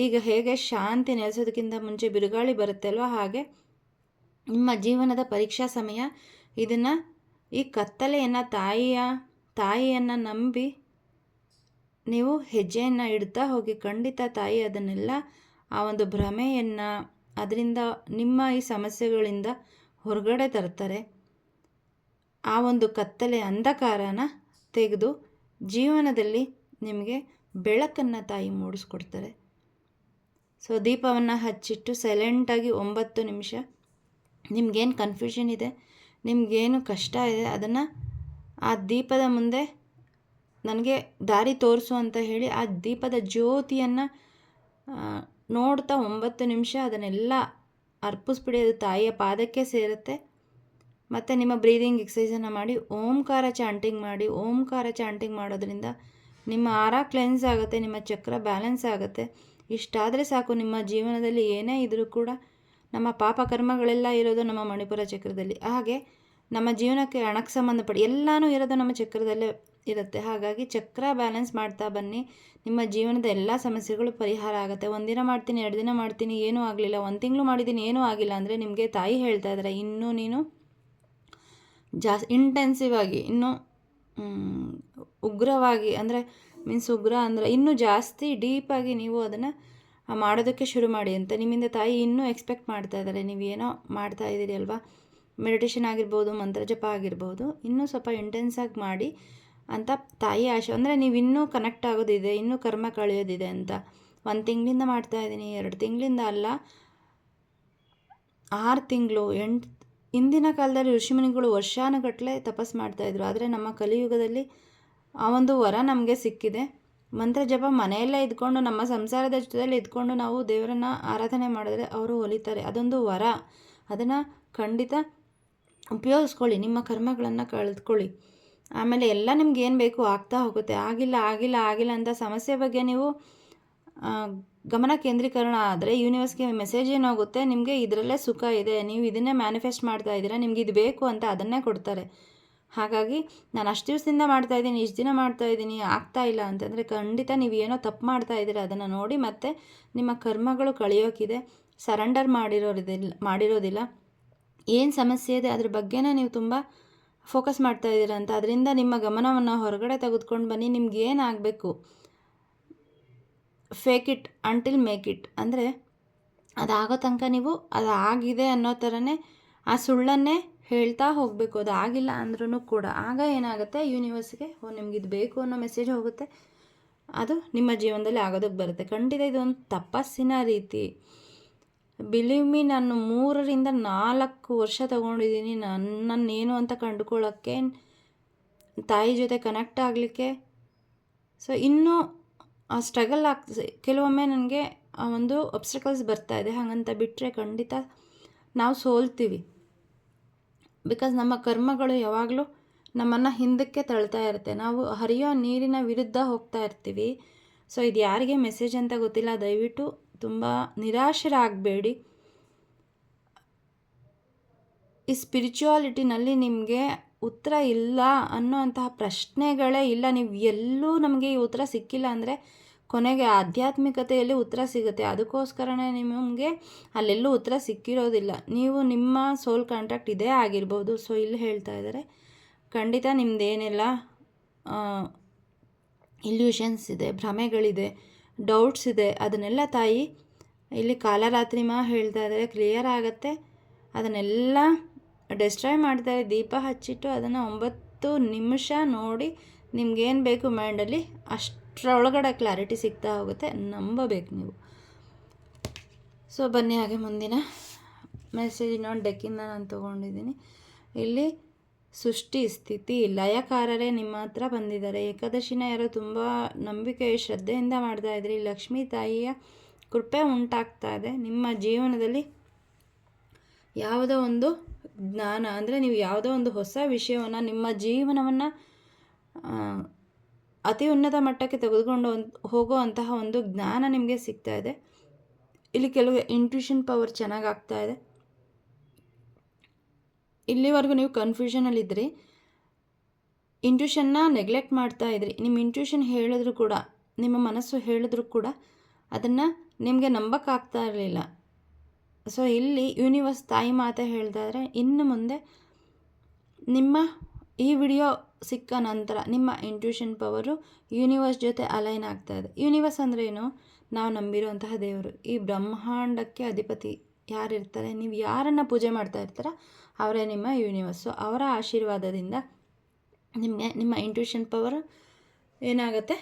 ಈಗ ಹೇಗೆ ಶಾಂತಿ ನೆಲೆಸೋದಕ್ಕಿಂತ ಮುಂಚೆ ಬಿರುಗಾಳಿ ಬರುತ್ತೆ ಅಲ್ವ, ಹಾಗೆ ನಿಮ್ಮ ಜೀವನದ ಪರೀಕ್ಷಾ ಸಮಯ. ಇದನ್ನು ಈ ಕತ್ತಲೆಯನ್ನು ತಾಯಿಯನ್ನು ನಂಬಿ ನೀವು ಹೆಜ್ಜೆಯನ್ನು ಇಡ್ತಾ ಹೋಗಿ. ಖಂಡಿತ ತಾಯಿ ಅದನ್ನೆಲ್ಲ, ಆ ಒಂದು ಭ್ರಮೆಯನ್ನು, ಅದರಿಂದ ನಿಮ್ಮ ಈ ಸಮಸ್ಯೆಗಳಿಂದ ಹೊರಗಡೆ ತರ್ತಾರೆ. ಆ ಒಂದು ಕತ್ತಲೆ ಅಂಧಕಾರನ ತೆಗೆದು ಜೀವನದಲ್ಲಿ ನಿಮಗೆ ಬೆಳಕನ್ನು ತಾಯಿ ಮೂಡಿಸ್ಕೊಡ್ತಾರೆ. ಸೊ ದೀಪವನ್ನು ಹಚ್ಚಿಟ್ಟು ಸೈಲೆಂಟಾಗಿ 9 ನಿಮಿಷ ನಿಮಗೇನು ಕನ್ಫ್ಯೂಷನ್ ಇದೆ, ನಿಮಗೇನು ಕಷ್ಟ ಇದೆ, ಅದನ್ನು ಆ ದೀಪದ ಮುಂದೆ ನನಗೆ ದಾರಿ ತೋರಿಸು ಅಂತ ಹೇಳಿ ಆ ದೀಪದ ಜ್ಯೋತಿಯನ್ನು ನೋಡ್ತಾ 9 ನಿಮಿಷ ಅದನ್ನೆಲ್ಲ ಅರ್ಪಿಸ್ಬಿಡಿ. ಅದು ತಾಯಿಯ ಪಾದಕ್ಕೆ ಸೇರುತ್ತೆ. ಮತ್ತು ನಿಮ್ಮ ಬ್ರೀದಿಂಗ್ ಎಕ್ಸಸೈಸನ್ನು ಮಾಡಿ, ಓಂಕಾರ ಚಾಂಟಿಂಗ್ ಮಾಡಿ. ಓಂಕಾರ ಚಾಂಟಿಂಗ್ ಮಾಡೋದ್ರಿಂದ ನಿಮ್ಮ ಆರ ಕ್ಲೆನ್ಸ್ ಆಗುತ್ತೆ, ನಿಮ್ಮ ಚಕ್ರ ಬ್ಯಾಲೆನ್ಸ್ ಆಗುತ್ತೆ. ಇಷ್ಟಾದರೆ ಸಾಕು. ನಿಮ್ಮ ಜೀವನದಲ್ಲಿ ಏನೇ ಇದ್ದರೂ ಕೂಡ ನಮ್ಮ ಪಾಪ ಕರ್ಮಗಳೆಲ್ಲ ಇರೋದು ನಮ್ಮ ಮಣಿಪುರ ಚಕ್ರದಲ್ಲಿ. ಹಾಗೆ ನಮ್ಮ ಜೀವನಕ್ಕೆ ಹಣಕ್ಕೆ ಸಂಬಂಧಪಟ್ಟ ಎಲ್ಲನೂ ಇರೋದು ನಮ್ಮ ಚಕ್ರದಲ್ಲೇ ಇರುತ್ತೆ. ಹಾಗಾಗಿ ಚಕ್ರ ಬ್ಯಾಲೆನ್ಸ್ ಮಾಡ್ತಾ ಬನ್ನಿ. ನಿಮ್ಮ ಜೀವನದ ಎಲ್ಲ ಸಮಸ್ಯೆಗಳು ಪರಿಹಾರ ಆಗುತ್ತೆ. 1 ದಿನ ಮಾಡ್ತೀನಿ, 2 ದಿನ ಮಾಡ್ತೀನಿ, ಏನೂ ಆಗಲಿಲ್ಲ, 1 ತಿಂಗಳು ಮಾಡಿದ್ದೀನಿ, ಏನೂ ಆಗಿಲ್ಲ ಅಂದರೆ ನಿಮಗೆ ತಾಯಿ ಹೇಳ್ತಾ ಇದ್ದಾರೆ, ಇನ್ನೂ ನೀನು ಇಂಟೆನ್ಸಿವ್ ಆಗಿ, ಇನ್ನೂ ಉಗ್ರವಾಗಿ, ಅಂದರೆ ಮೀನ್ಸ್ ಉಗ್ರ ಅಂದರೆ ಇನ್ನೂ ಜಾಸ್ತಿ ಡೀಪಾಗಿ ನೀವು ಅದನ್ನು ಮಾಡೋದಕ್ಕೆ ಶುರು ಮಾಡಿ ಅಂತ ನಿಮ್ಮಿಂದ ತಾಯಿ ಇನ್ನೂ ಎಕ್ಸ್ಪೆಕ್ಟ್ ಮಾಡ್ತಾ ಇದ್ದಾರೆ. ನೀವೇನೋ ಮಾಡ್ತಾ ಇದ್ದೀರಿ ಅಲ್ವಾ, ಮೆಡಿಟೇಷನ್ ಆಗಿರ್ಬೋದು, ಮಂತ್ರ ಜಪ ಆಗಿರ್ಬೋದು, ಇನ್ನೂ ಸ್ವಲ್ಪ ಇಂಟೆನ್ಸಾಗಿ ಮಾಡಿ ಅಂತ ತಾಯಿ ಆಶೆ. ಅಂದರೆ ನೀವು ಇನ್ನೂ ಕನೆಕ್ಟ್ ಆಗೋದಿದೆ, ಇನ್ನೂ ಕರ್ಮ ಕಳೆಯೋದಿದೆ ಅಂತ. 1 ತಿಂಗಳಿಂದ ಮಾಡ್ತಾಯಿದ್ದೀನಿ, 2 ತಿಂಗಳಿಂದ ಅಲ್ಲ, 6 ತಿಂಗಳು, 8. ಇಂದಿನ ಕಾಲದಲ್ಲಿ ಋಷಿಮುನಿಗಳು ವರ್ಷಾನುಗಟ್ಟಲೆ ತಪಸ್ಸು ಮಾಡ್ತಾಯಿದ್ರು. ಆದರೆ ನಮ್ಮ ಕಲಿಯುಗದಲ್ಲಿ ಆ ಒಂದು ವರ ನಮಗೆ ಸಿಕ್ಕಿದೆ. ಮಂತ್ರ ಜಪ ಮನೆಯಲ್ಲೇ ಇದ್ಕೊಂಡು, ನಮ್ಮ ಸಂಸಾರದ ಜೊತೆಯಲ್ಲಿ ಇದ್ಕೊಂಡು ನಾವು ದೇವರನ್ನು ಆರಾಧನೆ ಮಾಡಿದ್ರೆ ಅವರು ಒಲಿತಾರೆ. ಅದೊಂದು ವರ. ಅದನ್ನು ಖಂಡಿತ ಉಪಯೋಗಿಸ್ಕೊಳ್ಳಿ, ನಿಮ್ಮ ಕರ್ಮಗಳನ್ನು ಕಳೆದುಕೊಳ್ಳಿ. ಆಮೇಲೆ ಎಲ್ಲ ನಿಮ್ಗೆ ಏನು ಬೇಕು ಆಗ್ತಾ ಹೋಗುತ್ತೆ. ಆಗಿಲ್ಲ ಆಗಿಲ್ಲ ಆಗಿಲ್ಲ ಅಂತ ಸಮಸ್ಯೆ ಬಗ್ಗೆ ನೀವು ಗಮನ ಕೇಂದ್ರೀಕರಣ ಆದರೆ ಯೂನಿವರ್ಸ್ಗೆ ಮೆಸೇಜ್ ಏನಾಗುತ್ತೆ, ನಿಮಗೆ ಇದರಲ್ಲೇ ಸುಖ ಇದೆ, ನೀವು ಇದನ್ನೇ ಮ್ಯಾನಿಫೆಸ್ಟ್ ಮಾಡ್ತಾ ಇದ್ದೀರಾ, ನಿಮ್ಗೆ ಇದು ಬೇಕು ಅಂತ ಅದನ್ನೇ ಕೊಡ್ತಾರೆ. ಹಾಗಾಗಿ ನಾನು ಅಷ್ಟು ದಿವಸದಿಂದ ಮಾಡ್ತಾಯಿದ್ದೀನಿ, ಇಷ್ಟು ದಿನ ಮಾಡ್ತಾಯಿದ್ದೀನಿ, ಆಗ್ತಾ ಇಲ್ಲ ಅಂತಂದರೆ ಖಂಡಿತ ನೀವು ಏನೋ ತಪ್ಪು ಮಾಡ್ತಾ ಇದ್ದೀರಾ. ಅದನ್ನು ನೋಡಿ ಮತ್ತೆ ನಿಮ್ಮ ಕರ್ಮಗಳು ಕಳೆಯೋಕ್ಕಿದೆ. ಸರೆಂಡರ್ ಮಾಡಿರೋದಿಲ್ಲ. ಏನು ಸಮಸ್ಯೆ ಇದೆ ಅದ್ರ ಬಗ್ಗೆನೇ ನೀವು ತುಂಬ ಫೋಕಸ್ ಮಾಡ್ತಾ ಇದ್ದೀರಾ ಅಂತ. ಅದರಿಂದ ನಿಮ್ಮ ಗಮನವನ್ನು ಹೊರಗಡೆ ತೆಗೆದುಕೊಂಡು ಬನ್ನಿ. ನಿಮ್ಗೆ ಏನಾಗಬೇಕು, fake it until make it. ಅಂದರೆ ಅದಾಗೋ ತನಕ ನೀವು ಅದು ಆಗಿದೆ ಅನ್ನೋ ಥರನೇ ಆ ಸುಳ್ಳನ್ನೇ ಹೇಳ್ತಾ ಹೋಗಬೇಕು. ಅದು ಆಗಿಲ್ಲ ಅಂದ್ರೂ ಕೂಡ. ಆಗ ಏನಾಗುತ್ತೆ, ಯೂನಿವರ್ಸ್ಗೆ ನಿಮ್ಗೆ ಇದು ಬೇಕು ಅನ್ನೋ ಮೆಸೇಜ್ ಹೋಗುತ್ತೆ. ಅದು ನಿಮ್ಮ ಜೀವನದಲ್ಲಿ ಆಗೋದಕ್ಕೆ ಬರುತ್ತೆ. ಖಂಡಿತ ಇದೊಂದು ತಪಸ್ಸಿನ ರೀತಿ. ಬಿಲೀವ್ ಮೀ, ನಾನು 3ರಿಂದ 4 ವರ್ಷ ತೊಗೊಂಡಿದ್ದೀನಿ ನನ್ನೇನು ಅಂತ ಕಂಡುಕೊಳ್ಳೋಕ್ಕೆ, ತಾಯಿ ಜೊತೆ ಕನೆಕ್ಟ್ ಆಗಲಿಕ್ಕೆ. ಸೊ ಇನ್ನೂ ಸ್ಟ್ರಗಲ್ ಆಗ್ತದೆ. ಕೆಲವೊಮ್ಮೆ ನನಗೆ ಒಂದು ಅಬ್ಸ್ಟಕಲ್ಸ್ ಬರ್ತಾಯಿದೆ. ಹಾಗಂತ ಬಿಟ್ಟರೆ ಖಂಡಿತ ನಾವು ಸೋಲ್ತೀವಿ. ಬಿಕಾಸ್ ನಮ್ಮ ಕರ್ಮಗಳು ಯಾವಾಗಲೂ ನಮ್ಮನ್ನು ಹಿಂದಕ್ಕೆ ತಳ್ತಾ ಇರುತ್ತೆ. ನಾವು ಹರಿಯೋ ನೀರಿನ ವಿರುದ್ಧ ಹೋಗ್ತಾ ಇರ್ತೀವಿ. ಸೊ ಇದು ಯಾರಿಗೆ ಮೆಸೇಜ್ ಅಂತ ಗೊತ್ತಿಲ್ಲ, ದಯವಿಟ್ಟು ತುಂಬ ನಿರಾಶರಾಗಬೇಡಿ. ಈ ಸ್ಪಿರಿಚುವಾಲಿಟಿನಲ್ಲಿ ನಿಮಗೆ ಉತ್ತರ ಇಲ್ಲ ಅನ್ನೋಂತಹ ಪ್ರಶ್ನೆಗಳೇ ಇಲ್ಲ. ನೀವು ಎಲ್ಲೂ ನಮಗೆ ಈ ಉತ್ತರ ಸಿಕ್ಕಿಲ್ಲ ಅಂದರೆ ಕೊನೆಗೆ ಆಧ್ಯಾತ್ಮಿಕತೆಯಲ್ಲಿ ಉತ್ತರ ಸಿಗುತ್ತೆ. ಅದಕ್ಕೋಸ್ಕರನೇ ನಿಮಗೆ ಅಲ್ಲೆಲ್ಲೂ ಉತ್ತರ ಸಿಕ್ಕಿರೋದಿಲ್ಲ. ನೀವು ನಿಮ್ಮ ಸೋಲ್ ಕಾಂಟ್ಯಾಕ್ಟ್ ಇದೇ ಆಗಿರ್ಬೋದು. ಸೊ ಇಲ್ಲಿ ಹೇಳ್ತಾ ಇದ್ದಾರೆ, ಖಂಡಿತ ನಿಮ್ಮದೇನೆಲ್ಲ ಇಲ್ಯೂಷನ್ಸ್ ಇದೆ, ಭ್ರಮೆಗಳಿದೆ, ಡೌಟ್ಸ್ ಇದೆ, ಅದನ್ನೆಲ್ಲ ತಾಯಿ ಇಲ್ಲಿ ಕಾಲರಾತ್ರಿ ಹೇಳ್ತಾ ಇದ್ದಾರೆ, ಕ್ಲಿಯರ್ ಆಗುತ್ತೆ. ಅದನ್ನೆಲ್ಲ ಡಿಸ್ಟ್ರಾಯ್ ಮಾಡ್ತಾರೆ. ದೀಪ ಹಚ್ಚಿಟ್ಟು ಅದನ್ನು 9 ನಿಮಿಷ ನೋಡಿ ನಿಮ್ಗೇನು ಬೇಕು ಮೈಂಡಲ್ಲಿ ಅಷ್ಟರೊಳಗಡೆ ಕ್ಲಾರಿಟಿ ಸಿಗ್ತಾ ಹೋಗುತ್ತೆ. ನಂಬಬೇಕು ನೀವು. ಸೊ ಬನ್ನಿ ಹಾಗೆ ಮುಂದಿನ ಮೆಸೇಜ್. ಇನ್ನೊಂದು ಡೆಕ್ಕಿಂದ ನಾನು ತೊಗೊಂಡಿದ್ದೀನಿ. ಇಲ್ಲಿ ಸೃಷ್ಟಿ ಸ್ಥಿತಿ ಲಯಕಾರರೇ ನಿಮ್ಮ ಹತ್ರ ಬಂದಿದ್ದಾರೆ. ಏಕಾದಶಿನ ಯಾರೋ ತುಂಬ ನಂಬಿಕೆ ಶ್ರದ್ಧೆಯಿಂದ ಮಾಡ್ತಾಯಿದ್ರಿ. ಲಕ್ಷ್ಮೀ ತಾಯಿಯ ಕೃಪೆ ಉಂಟಾಗ್ತಾ ಇದೆ. ನಿಮ್ಮ ಜೀವನದಲ್ಲಿ ಯಾವುದೋ ಒಂದು ಜ್ಞಾನ, ಅಂದರೆ ನೀವು ಯಾವುದೋ ಒಂದು ಹೊಸ ವಿಷಯವನ್ನು, ನಿಮ್ಮ ಜೀವನವನ್ನು ಅತಿ ಉನ್ನತ ಮಟ್ಟಕ್ಕೆ ತೆಗೆದುಕೊಂಡು ಹೋಗೋ ಅಂತಹ ಒಂದು ಜ್ಞಾನ ನಿಮಗೆ ಸಿಗ್ತಾ ಇದೆ. ಇಲ್ಲಿ ಕೆಲವು ಇಂಟ್ಯೂಷನ್ ಪವರ್ ಚೆನ್ನಾಗಿ ಆಗ್ತಾ ಇದೆ. ಇಲ್ಲಿವರೆಗೂ ನೀವು ಕನ್ಫ್ಯೂಷನಲ್ಲಿದ್ದಿರಿ, ಇಂಟ್ಯೂಷನ್ನ ನೆಗ್ಲೆಕ್ಟ್ ಮಾಡ್ತಾ ಇದ್ರಿ. ನಿಮ್ಮ ಇಂಟ್ಯೂಷನ್ ಹೇಳಿದ್ರು ಕೂಡ, ನಿಮ್ಮ ಮನಸ್ಸು ಹೇಳಿದ್ರು ಕೂಡ ಅದನ್ನು ನಿಮಗೆ ನಂಬಕ್ಕಾಗ್ತಾ ಇರಲಿಲ್ಲ. ಸೊ ಇಲ್ಲಿ ಯೂನಿವರ್ಸ್ ತಾಯಿ ಮಾತೇ ಹೇಳ್ತಾಯಿದ್ರೆ, ಇನ್ನು ಮುಂದೆ ನಿಮ್ಮ ಈ ವಿಡಿಯೋ ಸಿಕ್ಕ ನಂತರ ನಿಮ್ಮ ಇಂಟ್ಯೂಷನ್ ಪವರು ಯೂನಿವರ್ಸ್ ಜೊತೆ ಅಲೈನ್ ಆಗ್ತಾ ಇದೆ. ಯೂನಿವರ್ಸ್ ಅಂದರೆ ಏನು? ನಾವು ನಂಬಿರುವಂತಹ ದೇವರು. ಈ ಬ್ರಹ್ಮಾಂಡಕ್ಕೆ ಅಧಿಪತಿ ಯಾರಿರ್ತಾರೆ, ನೀವು ಯಾರನ್ನು ಪೂಜೆ ಮಾಡ್ತಾ ಇರ್ತಾರ ಅವರೇ ನಿಮ್ಮ ಯೂನಿವರ್ಸು. ಅವರ ಆಶೀರ್ವಾದದಿಂದ ನಿಮಗೆ ನಿಮ್ಮ ಇಂಟ್ಯೂಷನ್ ಪವರ್ ಏನಾಗುತ್ತೆ,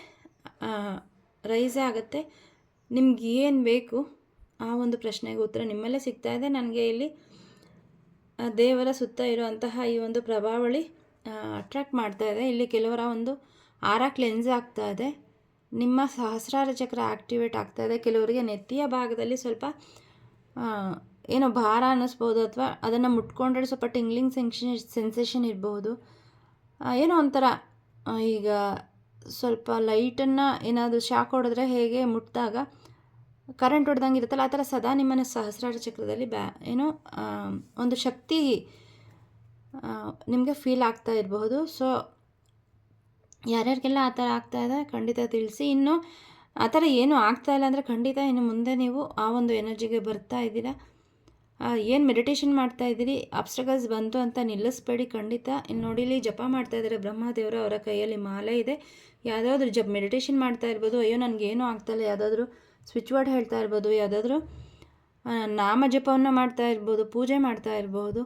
ರೈಸ್ ಆಗುತ್ತೆ. ನಿಮ್ಗೆ ಏನು ಬೇಕು ಆ ಒಂದು ಪ್ರಶ್ನೆಗೆ ಉತ್ತರ ನಿಮ್ಮಲ್ಲೇ ಸಿಗ್ತಾ ಇದೆ. ನನಗೆ ಇಲ್ಲಿ ದೇವರ ಸುತ್ತ ಇರುವಂತಹ ಈ ಒಂದು ಪ್ರಭಾವಳಿ ಅಟ್ರ್ಯಾಕ್ಟ್ ಮಾಡ್ತಾ ಇದೆ. ಇಲ್ಲಿ ಕೆಲವರ ಒಂದು ಆರ ಕ್ಲೆನ್ಸ್ ಆಗ್ತಾ ಇದೆ. ನಿಮ್ಮ ಸಹಸ್ರಾರ ಚಕ್ರ ಆ್ಯಕ್ಟಿವೇಟ್ ಆಗ್ತಾಯಿದೆ. ಕೆಲವರಿಗೆ ನೆತ್ತಿಯ ಭಾಗದಲ್ಲಿ ಸ್ವಲ್ಪ ಏನೋ ಭಾರ ಅನ್ನಿಸ್ಬೋದು, ಅಥವಾ ಅದನ್ನು ಮುಟ್ಕೊಂಡ್ರೆ ಸ್ವಲ್ಪ ಟಿಂಗ್ಲಿಂಗ್ ಸೆನ್ಸೇಷನ್ ಇರಬಹುದು. ಏನೋ ಒಂಥರ ಈಗ ಸ್ವಲ್ಪ ಲೈಟನ್ನು ಏನಾದರೂ ಶಾಕ್ ಹೊಡೆದ್ರೆ ಹೇಗೆ ಮುಟ್ಟಿದಾಗ ಕರೆಂಟ್ ಹೊಡೆದಂಗೆ ಇರುತ್ತಲ್ಲ, ಆ ಥರ ಸದಾ ನಿಮ್ಮನ್ನು ಸಹಸ್ರಾರ ಚಕ್ರದಲ್ಲಿ ಏನೋ ಒಂದು ಶಕ್ತಿ ನಿಮಗೆ ಫೀಲ್ ಆಗ್ತಾ ಇರಬಹುದು. ಸೊ ಯಾರ್ಯಾರಿಗೆಲ್ಲ ಆ ಥರ ಆಗ್ತಾಯಿದೆ ಖಂಡಿತ ತಿಳಿಸಿ. ಇನ್ನು ಆ ಥರ ಏನೂ ಆಗ್ತಾಯಿಲ್ಲ ಅಂದರೆ ಖಂಡಿತ ಇನ್ನು ಮುಂದೆ ನೀವು ಆ ಒಂದು ಎನರ್ಜಿಗೆ ಬರ್ತಾ ಇದ್ದೀರಾ. ಏನು ಮೆಡಿಟೇಷನ್ ಮಾಡ್ತಾ ಇದ್ದೀರಿ, ಅಬ್ಸ್ಟಕಲ್ಸ್ ಬಂತು ಅಂತ ನಿಲ್ಲಿಸ್ಬೇಡಿ ಖಂಡಿತ. ಇನ್ನು ನೋಡಿ ಇಲ್ಲಿ ಜಪ ಮಾಡ್ತಾ ಇದ್ದಾರೆ ಬ್ರಹ್ಮದೇವರು, ಅವರ ಕೈಯಲ್ಲಿ ಮಾಲೆ ಇದೆ. ಯಾವುದಾದ್ರೂ ಮೆಡಿಟೇಷನ್ ಮಾಡ್ತಾ ಇರ್ಬೋದು, ಅಯ್ಯೋ ನನಗೇನೂ ಆಗ್ತಾಯಿಲ್ಲ, ಯಾವುದಾದ್ರೂ ಸ್ವಿಚ್ ವರ್ಡ್ ಹೇಳ್ತಾ ಇರ್ಬೋದು, ಯಾವುದಾದ್ರೂ ನಾಮ ಜಪವನ್ನು ಮಾಡ್ತಾ ಇರ್ಬೋದು, ಪೂಜೆ ಮಾಡ್ತಾ ಇರ್ಬೋದು.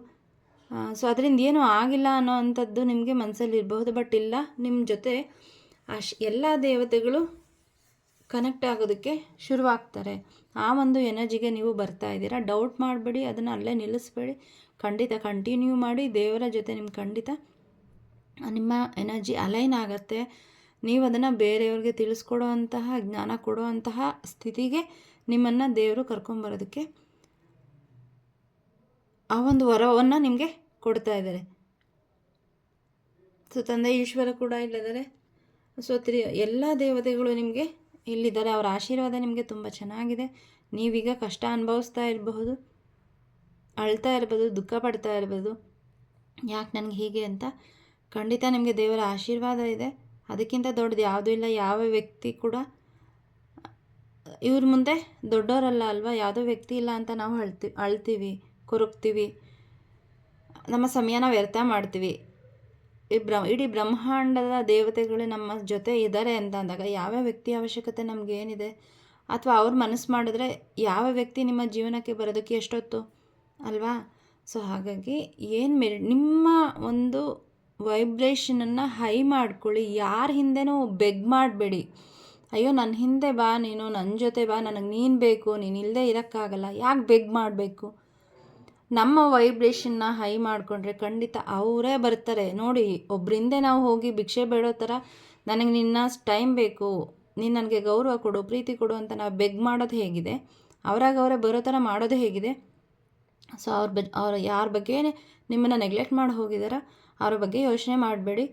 ಸೊ ಅದರಿಂದ ಏನೂ ಆಗಿಲ್ಲ ಅನ್ನೋ ಅಂಥದ್ದು ನಿಮಗೆ ಮನಸ್ಸಲ್ಲಿ ಇರಬಹುದು. ಬಟ್ ಇಲ್ಲ, ನಿಮ್ಮ ಜೊತೆ ಎಲ್ಲ ದೇವತೆಗಳು ಕನೆಕ್ಟ್ ಆಗೋದಕ್ಕೆ ಶುರುವಾಗ್ತಾರೆ. ಆ ಒಂದು ಎನರ್ಜಿಗೆ ನೀವು ಬರ್ತಾ ಇದ್ದೀರಾ. ಡೌಟ್ ಮಾಡಬೇಡಿ, ಅದನ್ನು ಅಲ್ಲೇ ನಿಲ್ಲಿಸ್ಬೇಡಿ, ಖಂಡಿತ ಕಂಟಿನ್ಯೂ ಮಾಡಿ. ದೇವರ ಜೊತೆ ನಿಮ್ಗೆ ಖಂಡಿತ ನಿಮ್ಮ ಎನರ್ಜಿ ಅಲೈನ್ ಆಗುತ್ತೆ. ನೀವು ಅದನ್ನು ಬೇರೆಯವ್ರಿಗೆ ತಿಳಿಸ್ಕೊಡೋ ಅಂತಹ ಜ್ಞಾನ ಕೊಡೋ ಅಂತಹ ಸ್ಥಿತಿಗೆ ನಿಮ್ಮನ್ನು ದೇವರು ಕರ್ಕೊಂಬರೋದಕ್ಕೆ ಆ ಒಂದು ವರವನ್ನು ನಿಮಗೆ ಕೊಡ್ತಾ ಇದ್ದಾರೆ. ಸೊ ತಂದೆ ಈಶ್ವರ ಕೂಡ ಇಲ್ಲಿದ್ದಾರೆ. ಸೊ ಎಲ್ಲ ದೇವತೆಗಳು ನಿಮಗೆ ಇಲ್ಲಿದ್ದಾರೆ. ಅವರ ಆಶೀರ್ವಾದ ನಿಮಗೆ ತುಂಬ ಚೆನ್ನಾಗಿದೆ. ನೀವೀಗ ಕಷ್ಟ ಅನುಭವಿಸ್ತಾ ಇರಬಹುದು, ಅಳ್ತಾ ಇರ್ಬೋದು, ದುಃಖ ಪಡ್ತಾ ಇರ್ಬೋದು, ಯಾಕೆ ನನಗೆ ಹೀಗೆ ಅಂತ. ಖಂಡಿತ ನಿಮಗೆ ದೇವರ ಆಶೀರ್ವಾದ ಇದೆ. ಅದಕ್ಕಿಂತ ದೊಡ್ಡದು ಯಾವುದೂ ಇಲ್ಲ. ಯಾವ ವ್ಯಕ್ತಿ ಕೂಡ ಇವ್ರ ಮುಂದೆ ದೊಡ್ಡವರಲ್ಲ ಅಲ್ವಾ. ಯಾವುದೋ ವ್ಯಕ್ತಿ ಇಲ್ಲ ಅಂತ ನಾವು ಅಳ್ತೀವಿ, ಕೊರಗ್ತೀವಿ, ನಮ್ಮ ಸಮಯನ ವ್ಯರ್ಥ ಮಾಡ್ತೀವಿ. ಇಡೀ ಬ್ರಹ್ಮಾಂಡದ ದೇವತೆಗಳು ನಮ್ಮ ಜೊತೆ ಇದ್ದಾರೆ ಅಂತ ಅಂದಾಗ ಯಾವ ವ್ಯಕ್ತಿ ಅವಶ್ಯಕತೆ ನಮಗೇನಿದೆ, ಅಥವಾ ಅವ್ರು ಮನಸ್ಸು ಮಾಡಿದ್ರೆ ಯಾವ ವ್ಯಕ್ತಿ ನಿಮ್ಮ ಜೀವನಕ್ಕೆ ಬರೋದಕ್ಕೆ ಎಷ್ಟೊತ್ತು ಅಲ್ವಾ. ಸೊ ಹಾಗಾಗಿ ನಿಮ್ಮ ಒಂದು ವೈಬ್ರೇಷನನ್ನು ಹೈ ಮಾಡ್ಕೊಳ್ಳಿ. ಯಾರ ಹಿಂದೆನೂ ಬೆಗ್ ಮಾಡಬೇಡಿ. ಅಯ್ಯೋ ನನ್ನ ಹಿಂದೆ ಬಾ, ನೀನು ನನ್ನ ಜೊತೆ ಬಾ, ನನಗೆ ನೀನು ಬೇಕು, ನೀನು ಇಲ್ಲದೆ ಇರೋಕ್ಕಾಗಲ್ಲ, ಯಾಕೆ ಬೆಗ್ ಮಾಡಬೇಕು. ನಮ್ಮ ವೈಬ್ರೇಷನ್ನ ಹೈ ಮಾಡಿಕೊಂಡ್ರೆ ಖಂಡಿತ ಅವರೇ ಬರ್ತಾರೆ. ನೋಡಿ, ಒಬ್ಬರಿಂದೆ ನಾವು ಹೋಗಿ ಭಿಕ್ಷೆ ಬೇಡೋ ಥರ ನನಗೆ ನಿನ್ನ ಟೈಮ್ ಬೇಕು, ನೀನು ನನಗೆ ಗೌರವ ಕೊಡು, ಪ್ರೀತಿ ಕೊಡು ಅಂತ ನಾವು ಬೆಗ್ ಮಾಡೋದು ಹೇಗಿದೆ, ಅವರೇ ಬರೋ ಥರ ಮಾಡೋದು ಹೇಗಿದೆ. ಸೊ ಅವ್ರು ಯಾರ ಬಗ್ಗೆ ನಿಮ್ಮನ್ನು ನೆಗ್ಲೆಕ್ಟ್ ಮಾಡಿ ಹೋಗಿದಾರ ಅವ್ರ ಬಗ್ಗೆ ಯೋಚನೆ ಮಾಡಬೇಡಿ.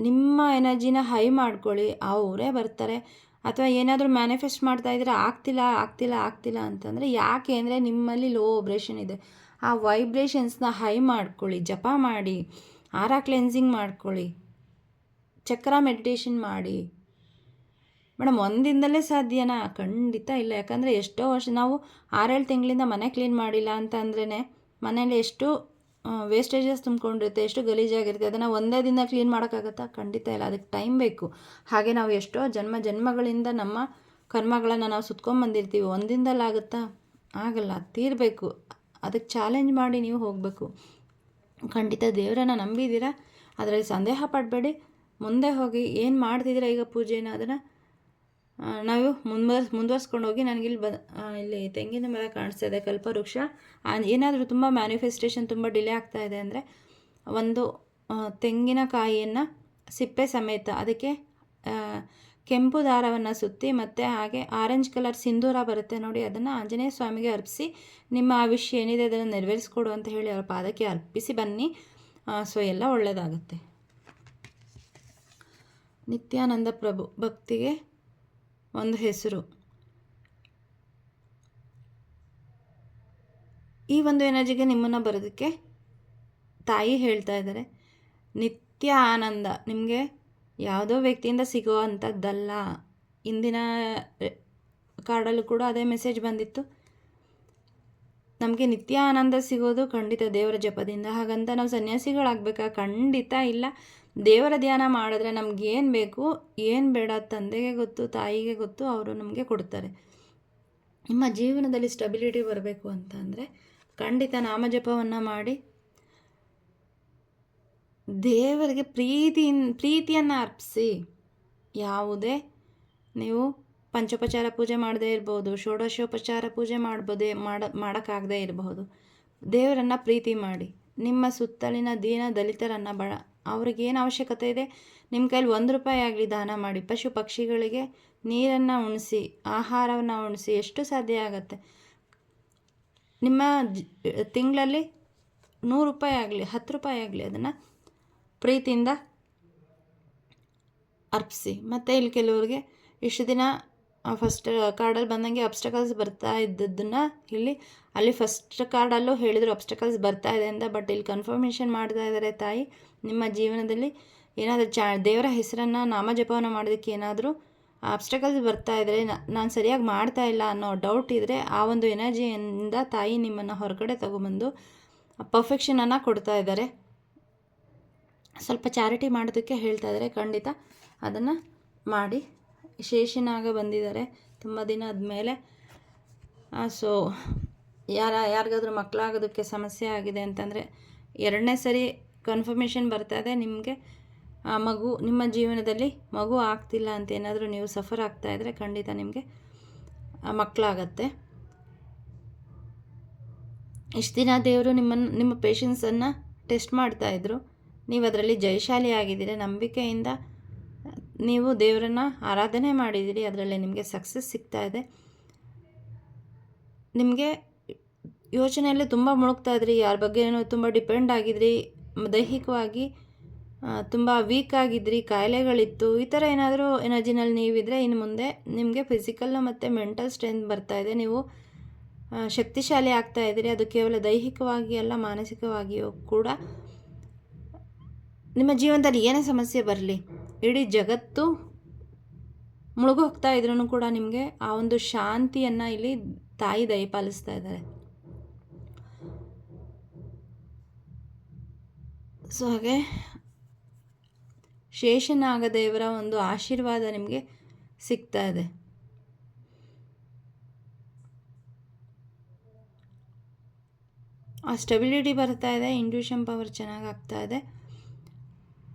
ನಿಮ್ಮ ಎನರ್ಜಿನ ಹೈ ಮಾಡ್ಕೊಳ್ಳಿ, ಅವರೇ ಬರ್ತಾರೆ. ಅಥವಾ ಏನಾದರೂ ಮ್ಯಾನಿಫೆಸ್ಟ್ ಮಾಡ್ತಾಯಿದ್ರೆ ಆಗ್ತಿಲ್ಲ ಅಂತಂದರೆ ಯಾಕೆ ಅಂದರೆ ನಿಮ್ಮಲ್ಲಿ ಲೋ ವೈಬ್ರೇಷನ್ ಇದೆ. ಆ ವೈಬ್ರೇಷನ್ಸ್ನ ಹೈ ಮಾಡ್ಕೊಳ್ಳಿ, ಜಪ ಮಾಡಿ, ಆರಾ ಕ್ಲೆನ್ಸಿಂಗ್ ಮಾಡ್ಕೊಳ್ಳಿ, ಚಕ್ರ ಮೆಡಿಟೇಷನ್ ಮಾಡಿ. ಮೇಡಮ್ ಒಂದಿಂದಲೇ ಸಾಧ್ಯನಾ? ಖಂಡಿತ ಇಲ್ಲ. ಯಾಕಂದರೆ ಎಷ್ಟೋ ವರ್ಷ ನಾವು 6-7 ತಿಂಗಳಿಂದ ಮನೆ ಕ್ಲೀನ್ ಮಾಡಿಲ್ಲ ಅಂತ ಅಂದ್ರೇ ಮನೇಲಿ ಎಷ್ಟು ವೇಸ್ಟೇಜಸ್ ತುಂಬ್ಕೊಂಡಿರುತ್ತೆ, ಎಷ್ಟು ಗಲೀಜಾಗಿರುತ್ತೆ. ಅದನ್ನು ಒಂದೇ ದಿನ ಕ್ಲೀನ್ ಮಾಡೋಕ್ಕಾಗತ್ತಾ? ಖಂಡಿತ ಇಲ್ಲ. ಅದಕ್ಕೆ ಟೈಮ್ ಬೇಕು. ಹಾಗೆ ನಾವು ಎಷ್ಟೋ ಜನ್ಮಗಳಿಂದ ನಮ್ಮ ಕರ್ಮಗಳನ್ನು ನಾವು ಸುತ್ಕೊಂಡ್ಬಂದಿರ್ತೀವಿ. ಒಂದಿಂದಲಾಗುತ್ತಾ? ಆಗಲ್ಲ. ತೀರಬೇಕು. ಅದಕ್ಕೆ ಚಾಲೆಂಜ್ ಮಾಡಿ ನೀವು ಹೋಗಬೇಕು. ಖಂಡಿತ ದೇವರನ್ನು ನಂಬಿದ್ದೀರಾ, ಅದರಲ್ಲಿ ಸಂದೇಹ ಪಡಬೇಡಿ. ಮುಂದೆ ಹೋಗಿ ಏನು ಮಾಡ್ತಿದ್ದೀರಾ ಈಗ ಪೂಜೆನ, ಅದನ್ನು ನಾವು ಮುಂದುವರ್ಸ್ಕೊಂಡು ಹೋಗಿ. ನನಗಿಲ್ಲಿ ಇಲ್ಲಿ ತೆಂಗಿನ ಮರ ಕಾಣಿಸ್ತಾ ಇದೆ, ಕಲ್ಪವೃಕ್ಷ. ಏನಾದರೂ ತುಂಬ ಮ್ಯಾನಿಫೆಸ್ಟೇಷನ್ ತುಂಬ ಡಿಲೇ ಆಗ್ತಾ ಇದೆ ಅಂದರೆ ಒಂದು ತೆಂಗಿನಕಾಯಿಯನ್ನು ಸಿಪ್ಪೆ ಸಮೇತ ಅದಕ್ಕೆ ಕೆಂಪು ದಾರವನ್ನು ಸುತ್ತಿ, ಮತ್ತು ಹಾಗೆ ಆರೆಂಜ್ ಕಲರ್ ಸಿಂಧೂರ ಬರುತ್ತೆ ನೋಡಿ, ಅದನ್ನು ಆಂಜನೇಯ ಸ್ವಾಮಿಗೆ ಅರ್ಪಿಸಿ, ನಿಮ್ಮ ಆವಿಷ್ಯ ಏನಿದೆ ಅದನ್ನು ನೆರವೇರಿಸ್ಕೊಡು ಅಂತ ಹೇಳಿ ಅವ್ರ ಪಾದಕ್ಕೆ ಅರ್ಪಿಸಿ ಬನ್ನಿ. ಸೊ ಎಲ್ಲ ಒಳ್ಳೆಯದಾಗುತ್ತೆ. ನಿತ್ಯಾನಂದ ಪ್ರಭು ಭಕ್ತಿಗೆ ಒಂದು ಹೆಸರು. ಈ ಒಂದು ಎನರ್ಜಿಗೆ ನಿಮ್ಮನ್ನು ಬರೋದಕ್ಕೆ ತಾಯಿ ಹೇಳ್ತಾ ಇದ್ದಾರೆ. ನಿತ್ಯ ಆನಂದ ನಿಮಗೆ ಯಾವುದೋ ವ್ಯಕ್ತಿಯಿಂದ ಸಿಗೋ ಅಂಥದ್ದಲ್ಲ. ಇಂದಿನ ಕಾರ್ಡಲ್ಲೂ ಕೂಡ ಅದೇ ಮೆಸೇಜ್ ಬಂದಿತ್ತು. ನಮಗೆ ನಿತ್ಯ ಆನಂದ ಸಿಗೋದು ಖಂಡಿತ ದೇವರ ಜಪದಿಂದ. ಹಾಗಂತ ನಾವು ಸನ್ಯಾಸಿಗಳಾಗಬೇಕಾ? ಖಂಡಿತ ಇಲ್ಲ. ದೇವರ ಧ್ಯಾನ ಮಾಡಿದ್ರೆ ನಮಗೇನು ಬೇಕು ಏನು ಬೇಡ ತಂದೆಗೆ ಗೊತ್ತು, ತಾಯಿಗೆ ಗೊತ್ತು, ಅವರು ನಮಗೆ ಕೊಡ್ತಾರೆ. ನಿಮ್ಮ ಜೀವನದಲ್ಲಿ ಸ್ಟೆಬಿಲಿಟಿ ಬರಬೇಕು ಅಂತ ಅಂದರೆ ಖಂಡಿತ ನಾಮಜಪವನ್ನು ಮಾಡಿ, ದೇವರಿಗೆ ಪ್ರೀತಿಯನ್ನು ಅರ್ಪಿಸಿ. ಯಾವುದೇ ನೀವು ಪಂಚೋಪಚಾರ ಪೂಜೆ ಮಾಡದೇ ಇರ್ಬೋದು, ಷೋಡಶೋಪಚಾರ ಪೂಜೆ ಮಾಡೋಕ್ಕಾಗದೇ ಇರಬಹುದು. ದೇವರನ್ನು ಪ್ರೀತಿ ಮಾಡಿ. ನಿಮ್ಮ ಸುತ್ತಲಿನ ದೀನ ದಲಿತರನ್ನು ಅವ್ರಿಗೇನು ಅವಶ್ಯಕತೆ ಇದೆ, ನಿಮ್ಮ ಕೈಲಿ 1 ರೂಪಾಯಿ ಆಗಲಿ ದಾನ ಮಾಡಿ. ಪಶು ಪಕ್ಷಿಗಳಿಗೆ ನೀರನ್ನು ಉಣಿಸಿ, ಆಹಾರವನ್ನು ಉಣಿಸಿ, ಎಷ್ಟು ಸಾಧ್ಯ ಆಗುತ್ತೆ. ನಿಮ್ಮ ತಿಂಗಳಲ್ಲಿ 100 ರೂಪಾಯಿ ಆಗಲಿ 10 ರೂಪಾಯಿ ಆಗಲಿ ಅದನ್ನು ಪ್ರೀತಿಯಿಂದ ಅರ್ಪಿಸಿ. ಮತ್ತು ಇಲ್ಲಿ ಕೆಲವ್ರಿಗೆ ಇಷ್ಟು ದಿನ ಫಸ್ಟ್ ಕಾರ್ಡಲ್ಲಿ ಬಂದಂಗೆ ಅಬ್ಸ್ಟಕಲ್ಸ್ ಬರ್ತಾ ಇದ್ದದ್ದನ್ನು ಅಲ್ಲಿ ಫಸ್ಟ್ ಕಾರ್ಡಲ್ಲೂ ಹೇಳಿದರು ಅಬ್ಸ್ಟಕಲ್ಸ್ ಬರ್ತಾ ಇದೆ ಅಂತ. ಬಟ್ ಇಲ್ಲಿ ಕನ್ಫರ್ಮೇಷನ್ ಮಾಡ್ತಾ ಇದ್ದಾರೆ ತಾಯಿ, ನಿಮ್ಮ ಜೀವನದಲ್ಲಿ ಏನಾದರೂ ದೇವರ ಹೆಸರನ್ನು ನಾಮಜಪವನ್ನು ಮಾಡೋದಕ್ಕೆ ಏನಾದರೂ ಅಬ್ಸ್ಟಕಲ್ಸ್ ಬರ್ತಾ ಇದ್ದರೆ, ನಾನು ಸರಿಯಾಗಿ ಮಾಡ್ತಾ ಇಲ್ಲ ಅನ್ನೋ ಡೌಟ್ ಇದ್ದರೆ, ಆ ಒಂದು ಎನರ್ಜಿಯಿಂದ ತಾಯಿ ನಿಮ್ಮನ್ನು ಹೊರಗಡೆ ತಗೊಂಬಂದು ಪರ್ಫೆಕ್ಷನನ್ನು ಕೊಡ್ತಾ ಇದ್ದಾರೆ. ಸ್ವಲ್ಪ ಚಾರಿಟಿ ಮಾಡೋದಕ್ಕೆ ಹೇಳ್ತಾ ಇದ್ದಾರೆ. ಖಂಡಿತ ಅದನ್ನು ಮಾಡಿ. ಶೇಷನಾಗ ಬಂದಿದ್ದಾರೆ ತುಂಬ ದಿನ ಆದಮೇಲೆ. ಸೊ ಯಾರಿಗಾದ್ರೂ ಮಕ್ಕಳಾಗೋದಕ್ಕೆ ಸಮಸ್ಯೆ ಆಗಿದೆ ಅಂತಂದರೆ 2ನೇ ಸರಿ ಕನ್ಫರ್ಮೇಷನ್ ಬರ್ತಾ ಇದೆ ನಿಮಗೆ ಮಗು, ನಿಮ್ಮ ಜೀವನದಲ್ಲಿ ಮಗು ಆಗ್ತಿಲ್ಲ ಅಂತ ಏನಾದರೂ ನೀವು ಸಫರ್ ಆಗ್ತಾಯಿದ್ರೆ ಖಂಡಿತ ನಿಮಗೆ ಮಕ್ಕಳಾಗತ್ತೆ. ಇಷ್ಟು ದಿನ ದೇವರು ನಿಮ್ಮ ಪೇಷನ್ಸನ್ನು ಟೆಸ್ಟ್ ಮಾಡ್ತಾಯಿದ್ರು. ನೀವು ಅದರಲ್ಲಿ ಜಯಶಾಲಿ ಆಗಿದ್ದೀರಿ. ನಂಬಿಕೆಯಿಂದ ನೀವು ದೇವರನ್ನು ಆರಾಧನೆ ಮಾಡಿದ್ದೀರಿ, ಅದರಲ್ಲಿ ನಿಮಗೆ ಸಕ್ಸಸ್ ಸಿಗ್ತಾ ಇದೆ. ನಿಮಗೆ ಯೋಚನೆಯಲ್ಲಿ ತುಂಬ ಮುಳುಗ್ತಾ ಇದ್ರಿ, ಯಾರ ಬಗ್ಗೆನೂ ತುಂಬ ಡಿಪೆಂಡ್ ಆಗಿದ್ರಿ, ದೈಹಿಕವಾಗಿ ತುಂಬ ವೀಕ್ ಆಗಿದ್ರಿ, ಕಾಯಿಲೆಗಳಿತ್ತು. ಈ ಥರ ಏನಾದರೂ ಎನರ್ಜಿನಲ್ಲಿ ನೀವಿದ್ರೆ ಇನ್ನು ಮುಂದೆ ನಿಮಗೆ ಫಿಸಿಕಲ್ ಮತ್ತು ಮೆಂಟಲ್ ಸ್ಟ್ರೆಂತ್ ಬರ್ತಾ ಇದೆ. ನೀವು ಶಕ್ತಿಶಾಲಿ ಆಗ್ತಾ ಇದ್ದೀರಿ. ಅದು ಕೇವಲ ದೈಹಿಕವಾಗಿ ಅಲ್ಲ, ಮಾನಸಿಕವಾಗಿಯೂ ಕೂಡ. ನಿಮ್ಮ ಜೀವನದಲ್ಲಿ ಏನೇ ಸಮಸ್ಯೆ ಬರಲಿ, ಇಡೀ ಜಗತ್ತು ಮುಳುಗೋಗ್ತಾ ಇದ್ರೂ ಕೂಡ ನಿಮಗೆ ಆ ಒಂದು ಶಾಂತಿಯನ್ನು ಇಲ್ಲಿ ತಾಯಿ ದಯಪಾಲಿಸ್ತಾ ಇದ್ದಾರೆ. ಸೊ ಹಾಗೆ ಶೇಷನಾಗ ದೇವರ ಒಂದು ಆಶೀರ್ವಾದ ನಿಮಗೆ ಸಿಗ್ತಾ ಇದೆ. ಆ ಸ್ಟೆಬಿಲಿಟಿ ಬರ್ತಾ ಇದೆ, ಇಂಟ್ಯೂಷನ್ ಪವರ್ ಚೆನ್ನಾಗಿ ಆಗ್ತಾ ಇದೆ.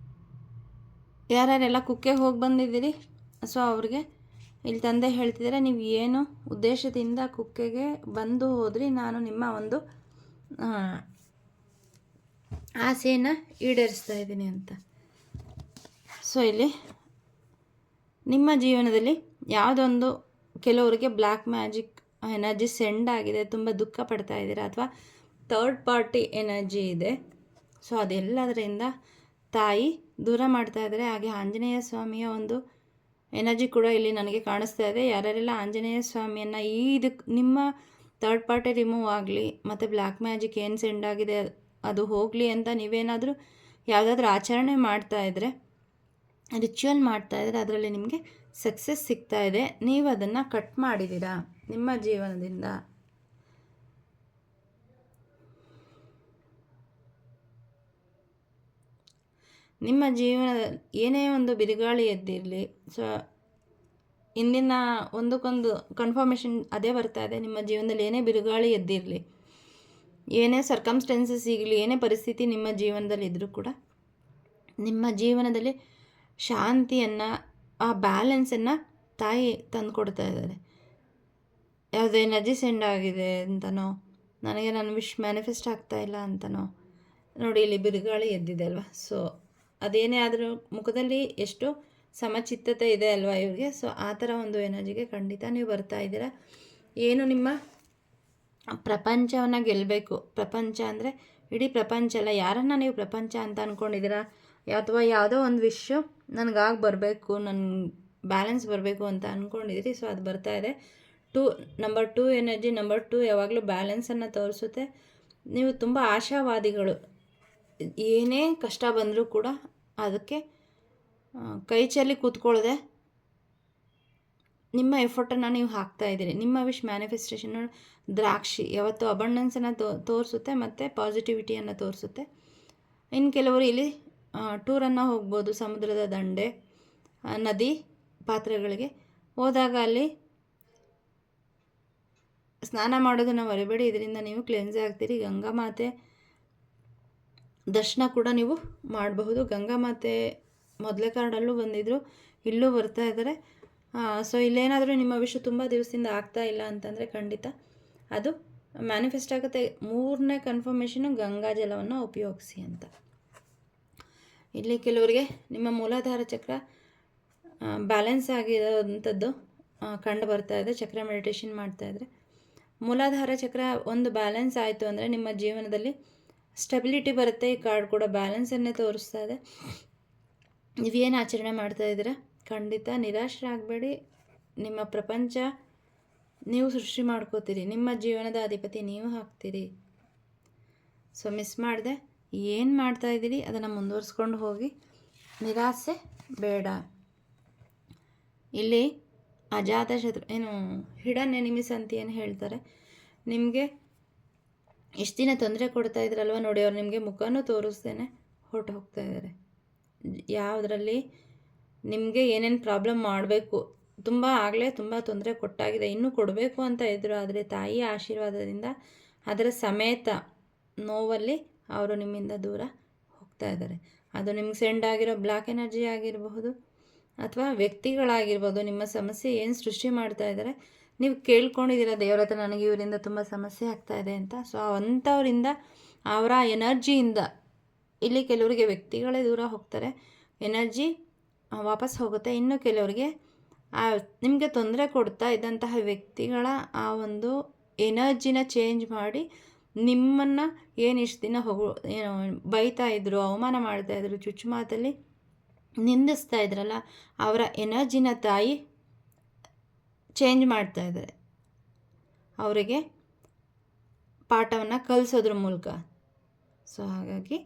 ಯಾರ್ಯಾರೆಲ್ಲ ಕುಕ್ಕೆ ಹೋಗಿ ಬಂದಿದ್ದೀರಿ, ಸೊ ಅವ್ರಿಗೆ ಇಲ್ಲಿ ತಂದೆ ಹೇಳ್ತಿದ್ದಾರೆ, ನೀವು ಏನು ಉದ್ದೇಶದಿಂದ ಕುಕ್ಕೆಗೆ ಬಂದು ಹೋದ್ರಿ, ನಾನು ನಿಮ್ಮ ಒಂದು ಆಸೆಯನ್ನು ಈಡೇರಿಸ್ತಾ ಇದ್ದೀನಿ ಅಂತ. ಸೊ ಇಲ್ಲಿ ನಿಮ್ಮ ಜೀವನದಲ್ಲಿ ಯಾವುದೊಂದು ಕೆಲವರಿಗೆ ಬ್ಲ್ಯಾಕ್ ಮ್ಯಾಜಿಕ್ ಎನರ್ಜಿ ಸೆಂಡ್ ಆಗಿದೆ, ತುಂಬ ದುಃಖ ಪಡ್ತಾ ಇದ್ದೀರಾ, ಅಥವಾ ಥರ್ಡ್ ಪಾರ್ಟಿ ಎನರ್ಜಿ ಇದೆ. ಸೊ ಅದೆಲ್ಲದರಿಂದ ತಾಯಿ ದೂರ ಮಾಡ್ತಾ ಇದ್ದಾರೆ. ಹಾಗೆ ಆಂಜನೇಯ ಸ್ವಾಮಿಯ ಒಂದು ಎನರ್ಜಿ ಕೂಡ ಇಲ್ಲಿ ನನಗೆ ಕಾಣಿಸ್ತಾ ಇದೆ. ಯಾರ್ಯಾರೆಲ್ಲ ಆಂಜನೇಯ ಸ್ವಾಮಿಯನ್ನು ಇದಕ್ಕೆ ನಿಮ್ಮ ಥರ್ಡ್ ಪಾರ್ಟಿ ರಿಮೂವ್ ಆಗಲಿ ಮತ್ತು ಬ್ಲ್ಯಾಕ್ ಮ್ಯಾಜಿಕ್ ಏನು ಸೆಂಡ್ ಆಗಿದೆ ಅದು ಹೋಗಲಿ ಅಂತ ನೀವೇನಾದರೂ ಯಾವುದಾದ್ರೂ ಆಚರಣೆ ಮಾಡ್ತಾಯಿದ್ರೆ, ರಿಚುವಲ್ ಮಾಡ್ತಾಯಿದ್ರೆ ಅದರಲ್ಲಿ ನಿಮಗೆ ಸಕ್ಸಸ್ ಸಿಗ್ತಾ ಇದೆ. ನೀವು ಅದನ್ನು ಕಟ್ ಮಾಡಿದ್ದೀರಾ ನಿಮ್ಮ ಜೀವನದಿಂದ. ನಿಮ್ಮ ಜೀವನದ ಏನೇ ಒಂದು ಬಿರುಗಾಳಿ ಎದ್ದಿರಲಿ, ಸೊ ಇಂದಿನ ಒಂದಕ್ಕೊಂದು ಕನ್ಫರ್ಮೇಷನ್ ಅದೇ ಬರ್ತಾ ಇದೆ. ನಿಮ್ಮ ಜೀವನದಲ್ಲಿ ಏನೇ ಬಿರುಗಾಳಿ ಎದ್ದಿರಲಿ, ಏನೇ ಸರ್ಕಮ್ಸ್ಟೆನ್ಸಸ್ ಈಗಲಿ, ಏನೇ ಪರಿಸ್ಥಿತಿ ನಿಮ್ಮ ಜೀವನದಲ್ಲಿ ಇದ್ದರೂ ಕೂಡ ನಿಮ್ಮ ಜೀವನದಲ್ಲಿ ಶಾಂತಿಯನ್ನು, ಆ ಬ್ಯಾಲೆನ್ಸನ್ನು ತಾಯಿ ತಂದು ಕೊಡ್ತಾ ಇದ್ದಾರೆ. ಯಾವುದೇ ಎನರ್ಜಿ ಸೆಂಡ್ ಆಗಿದೆ ಅಂತನೋ, ನನಗೆ ನನ್ನ ವಿಶ್ ಮ್ಯಾನಿಫೆಸ್ಟ್ ಆಗ್ತಾ ಇಲ್ಲ ಅಂತನೋ, ನೋಡಿ ಇಲ್ಲಿ ಬಿರುಗಾಳಿ ಎದ್ದಿದೆ ಅಲ್ವಾ. ಸೊ ಅದೇನೇ ಆದರೂ ಮುಖದಲ್ಲಿ ಎಷ್ಟು ಸಮಚಿತ್ತತೆ ಇದೆ ಅಲ್ವಾ ಇವ್ರಿಗೆ. ಸೊ ಆ ಥರ ಒಂದು ಎನರ್ಜಿಗೆ ಖಂಡಿತ ನೀವು ಬರ್ತಾ ಇದ್ದೀರಾ. ಏನು ನಿಮ್ಮ ಪ್ರಪಂಚವನ್ನು ಗೆಲ್ಲಬೇಕು. ಪ್ರಪಂಚ ಅಂದರೆ ಇಡೀ ಪ್ರಪಂಚ ಅಲ್ಲ, ಯಾರನ್ನು ನೀವು ಪ್ರಪಂಚ ಅಂತ ಅಂದ್ಕೊಂಡಿದ್ದೀರಾ, ಅಥವಾ ಯಾವುದೋ ಒಂದು ವಿಷಯ ನನಗಾಗಿ ಬರಬೇಕು, ನನ್ನ ಬ್ಯಾಲೆನ್ಸ್ ಬರಬೇಕು ಅಂತ ಅಂದ್ಕೊಂಡಿದ್ದೀರಿ. ಸೊ ಅದು ಬರ್ತಾ ಇದೆ. Number 2 energy. ನಂಬರ್ 2 ಯಾವಾಗಲೂ ಬ್ಯಾಲೆನ್ಸನ್ನು ತೋರಿಸುತ್ತೆ. ನೀವು ತುಂಬ ಆಶಾವಾದಿಗಳು. ಏನೇ ಕಷ್ಟ ಬಂದರೂ ಕೂಡ ಅದಕ್ಕೆ ಕೈ ಚೆಲ್ಲಿ ಕೂತ್ಕೊಳ್ಳದೆ ನಿಮ್ಮ ಎಫರ್ಟನ್ನು ನೀವು ಹಾಕ್ತಾಯಿದ್ದೀರಿ. ನಿಮ್ಮ ವಿಶ್ ಮ್ಯಾನಿಫೆಸ್ಟೇಷನ್ ದ್ರಾಕ್ಷಿ ಯಾವತ್ತೂ ಅಬಂಡೆನ್ಸನ್ನು ತೋರಿಸುತ್ತೆ ಮತ್ತು ಪಾಸಿಟಿವಿಟಿಯನ್ನು ತೋರಿಸುತ್ತೆ. ಇನ್ನು ಕೆಲವರು ಇಲ್ಲಿ ಟೂರನ್ನು ಹೋಗ್ಬೋದು, ಸಮುದ್ರದ ದಂಡೆ, ನದಿ ಪಾತ್ರಗಳಿಗೆ ಹೋದಾಗ ಅಲ್ಲಿ ಸ್ನಾನ ಮಾಡೋದನ್ನು ಮರಿಬೇಡಿ. ಇದರಿಂದ ನೀವು ಕ್ಲೆನ್ಸ್ ಆಗ್ತೀರಿ. ಗಂಗಾ ಮಾತೆ ದರ್ಶನ ಕೂಡ ನೀವು ಮಾಡಬಹುದು. ಗಂಗಾ ಮಾತೆ ಮೊದಲೇ ಕಾರ್ಡಲ್ಲೂ ಬಂದಿದ್ದರು, ಇಲ್ಲೂ ಬರ್ತಾ ಇದ್ದಾರೆ. ಸೊ ಇಲ್ಲೇನಾದರೂ ನಿಮ್ಮ ವಿಷಯ ತುಂಬ ದಿವಸದಿಂದ ಆಗ್ತಾ ಇಲ್ಲ ಅಂತಂದರೆ ಖಂಡಿತ ಅದು ಮ್ಯಾನಿಫೆಸ್ಟ್ ಆಗುತ್ತೆ. 3ನೇ ಕನ್ಫರ್ಮೇಷನು ಗಂಗಾ ಜಲವನ್ನು ಉಪಯೋಗಿಸಿ ಅಂತ. ಇಲ್ಲಿ ಕೆಲವರಿಗೆ ನಿಮ್ಮ ಮೂಲಾಧಾರ ಚಕ್ರ ಬ್ಯಾಲೆನ್ಸ್ ಆಗಿರೋವಂಥದ್ದು ಕಂಡು ಬರ್ತಾ ಇದೆ ಚಕ್ರ ಮೆಡಿಟೇಷನ್ ಮಾಡ್ತಾಯಿದ್ರೆ. ಮೂಲಾಧಾರ ಚಕ್ರ ಒಂದು ಬ್ಯಾಲೆನ್ಸ್ ಆಯಿತು ಅಂದರೆ ನಿಮ್ಮ ಜೀವನದಲ್ಲಿ ಸ್ಟೆಬಿಲಿಟಿ ಬರುತ್ತೆ. ಈ ಕಾರ್ಡ್ ಕೂಡ ಬ್ಯಾಲೆನ್ಸನ್ನೇ ತೋರಿಸ್ತಾ ಇದೆ. ನೀವೇನು ಆಚರಣೆ ಮಾಡ್ತಾಯಿದ್ದೀರಾ ಖಂಡಿತ ನಿರಾಶರಾಗಬೇಡಿ. ನಿಮ್ಮ ಪ್ರಪಂಚ ನೀವು ಸೃಷ್ಟಿ ಮಾಡ್ಕೋತೀರಿ, ನಿಮ್ಮ ಜೀವನದ ಅಧಿಪತಿ ನೀವು ಆಗ್ತೀರಿ. ಸೊ ಮಿಸ್ ಮಾಡಿದೆ, ಏನು ಮಾಡ್ತಾಯಿದ್ದೀರಿ ಅದನ್ನು ಮುಂದುವರಿಸ್ಕೊಂಡು ಹೋಗಿ, ನಿರಾಸೆ ಬೇಡ. ಇಲ್ಲಿ ಅಜಾತಶತ್ರು ಹಿಡನ್ ಎನಿಮೀಸ್ ಅಂತ ಏನು ಹೇಳ್ತಾರೆ, ನಿಮಗೆ ಇಷ್ಟು ದಿನ ತೊಂದರೆ ಕೊಡ್ತಾ ಇದ್ರಲ್ವ ನೋಡಿ, ಅವ್ರು ನಿಮಗೆ ಮುಖನೂ ತೋರಿಸ್ದೇನೆ ಹೊರಟು ಹೋಗ್ತಾ ಇದ್ದಾರೆ. ಯಾವುದರಲ್ಲಿ ನಿಮಗೆ ಏನೇನು ಪ್ರಾಬ್ಲಮ್ ಮಾಡಬೇಕು, ತುಂಬ ತೊಂದರೆ ಕೊಟ್ಟಾಗಿದೆ, ಇನ್ನೂ ಕೊಡಬೇಕು ಅಂತ ಇದ್ದರು. ಆದರೆ ತಾಯಿಯ ಆಶೀರ್ವಾದದಿಂದ ಅದರ ಸಮೇತ ನೋವಲ್ಲಿ ಅವರು ನಿಮ್ಮಿಂದ ದೂರ ಹೋಗ್ತಾ ಇದ್ದಾರೆ. ಅದು ನಿಮ್ಗೆ ಸೆಂಡ್ ಆಗಿರೋ ಬ್ಲ್ಯಾಕ್ ಎನರ್ಜಿ ಆಗಿರಬಹುದು ಅಥವಾ ವ್ಯಕ್ತಿಗಳಾಗಿರ್ಬೋದು. ನಿಮ್ಮ ಸಮಸ್ಯೆ ಏನು ಸೃಷ್ಟಿ ಮಾಡ್ತಾ ಇದ್ದಾರೆ, ನೀವು ಕೇಳ್ಕೊಂಡಿದ್ದೀರ ದೇವ್ರ ಹತ್ರ, ನನಗೆ ಇವರಿಂದ ತುಂಬ ಸಮಸ್ಯೆ ಆಗ್ತಾಯಿದೆ ಅಂತ. ಸೊ ಅಂಥವರಿಂದ ಅವರ ಎನರ್ಜಿಯಿಂದ ಇಲ್ಲಿ ಕೆಲವರಿಗೆ ವ್ಯಕ್ತಿಗಳೇ ದೂರ ಹೋಗ್ತಾರೆ, ಎನರ್ಜಿ ವಾಪಸ್ ಹೋಗುತ್ತೆ. ಇನ್ನು ಕೆಲವರಿಗೆ ನಿಮಗೆ ತೊಂದರೆ ಕೊಡ್ತಾ ಇದ್ದಂತಹ ವ್ಯಕ್ತಿಗಳ ಆ ಒಂದು ಎನರ್ಜಿನ ಚೇಂಜ್ ಮಾಡಿ ನಿಮ್ಮನ್ನು ಏನು ಇಷ್ಟು ದಿನ ಬೈತಾ ಇದ್ರು, ಅವಮಾನ ಮಾಡ್ತಾಯಿದ್ರು, ಚುಚ್ಚು ಮಾತಲ್ಲಿ ನಿಂದಿಸ್ತಾ ಇದ್ರಲ್ಲ, ಅವರ ಎನರ್ಜಿನ ತಾಯಿ ಚೇಂಜ್ ಮಾಡ್ತಾ ಇದ್ದಾರೆ, ಅವರಿಗೆ ಪಾಠವನ್ನು ಕಲಿಸೋದ್ರ ಮೂಲಕ. ಸೊ ಹಾಗಾಗಿ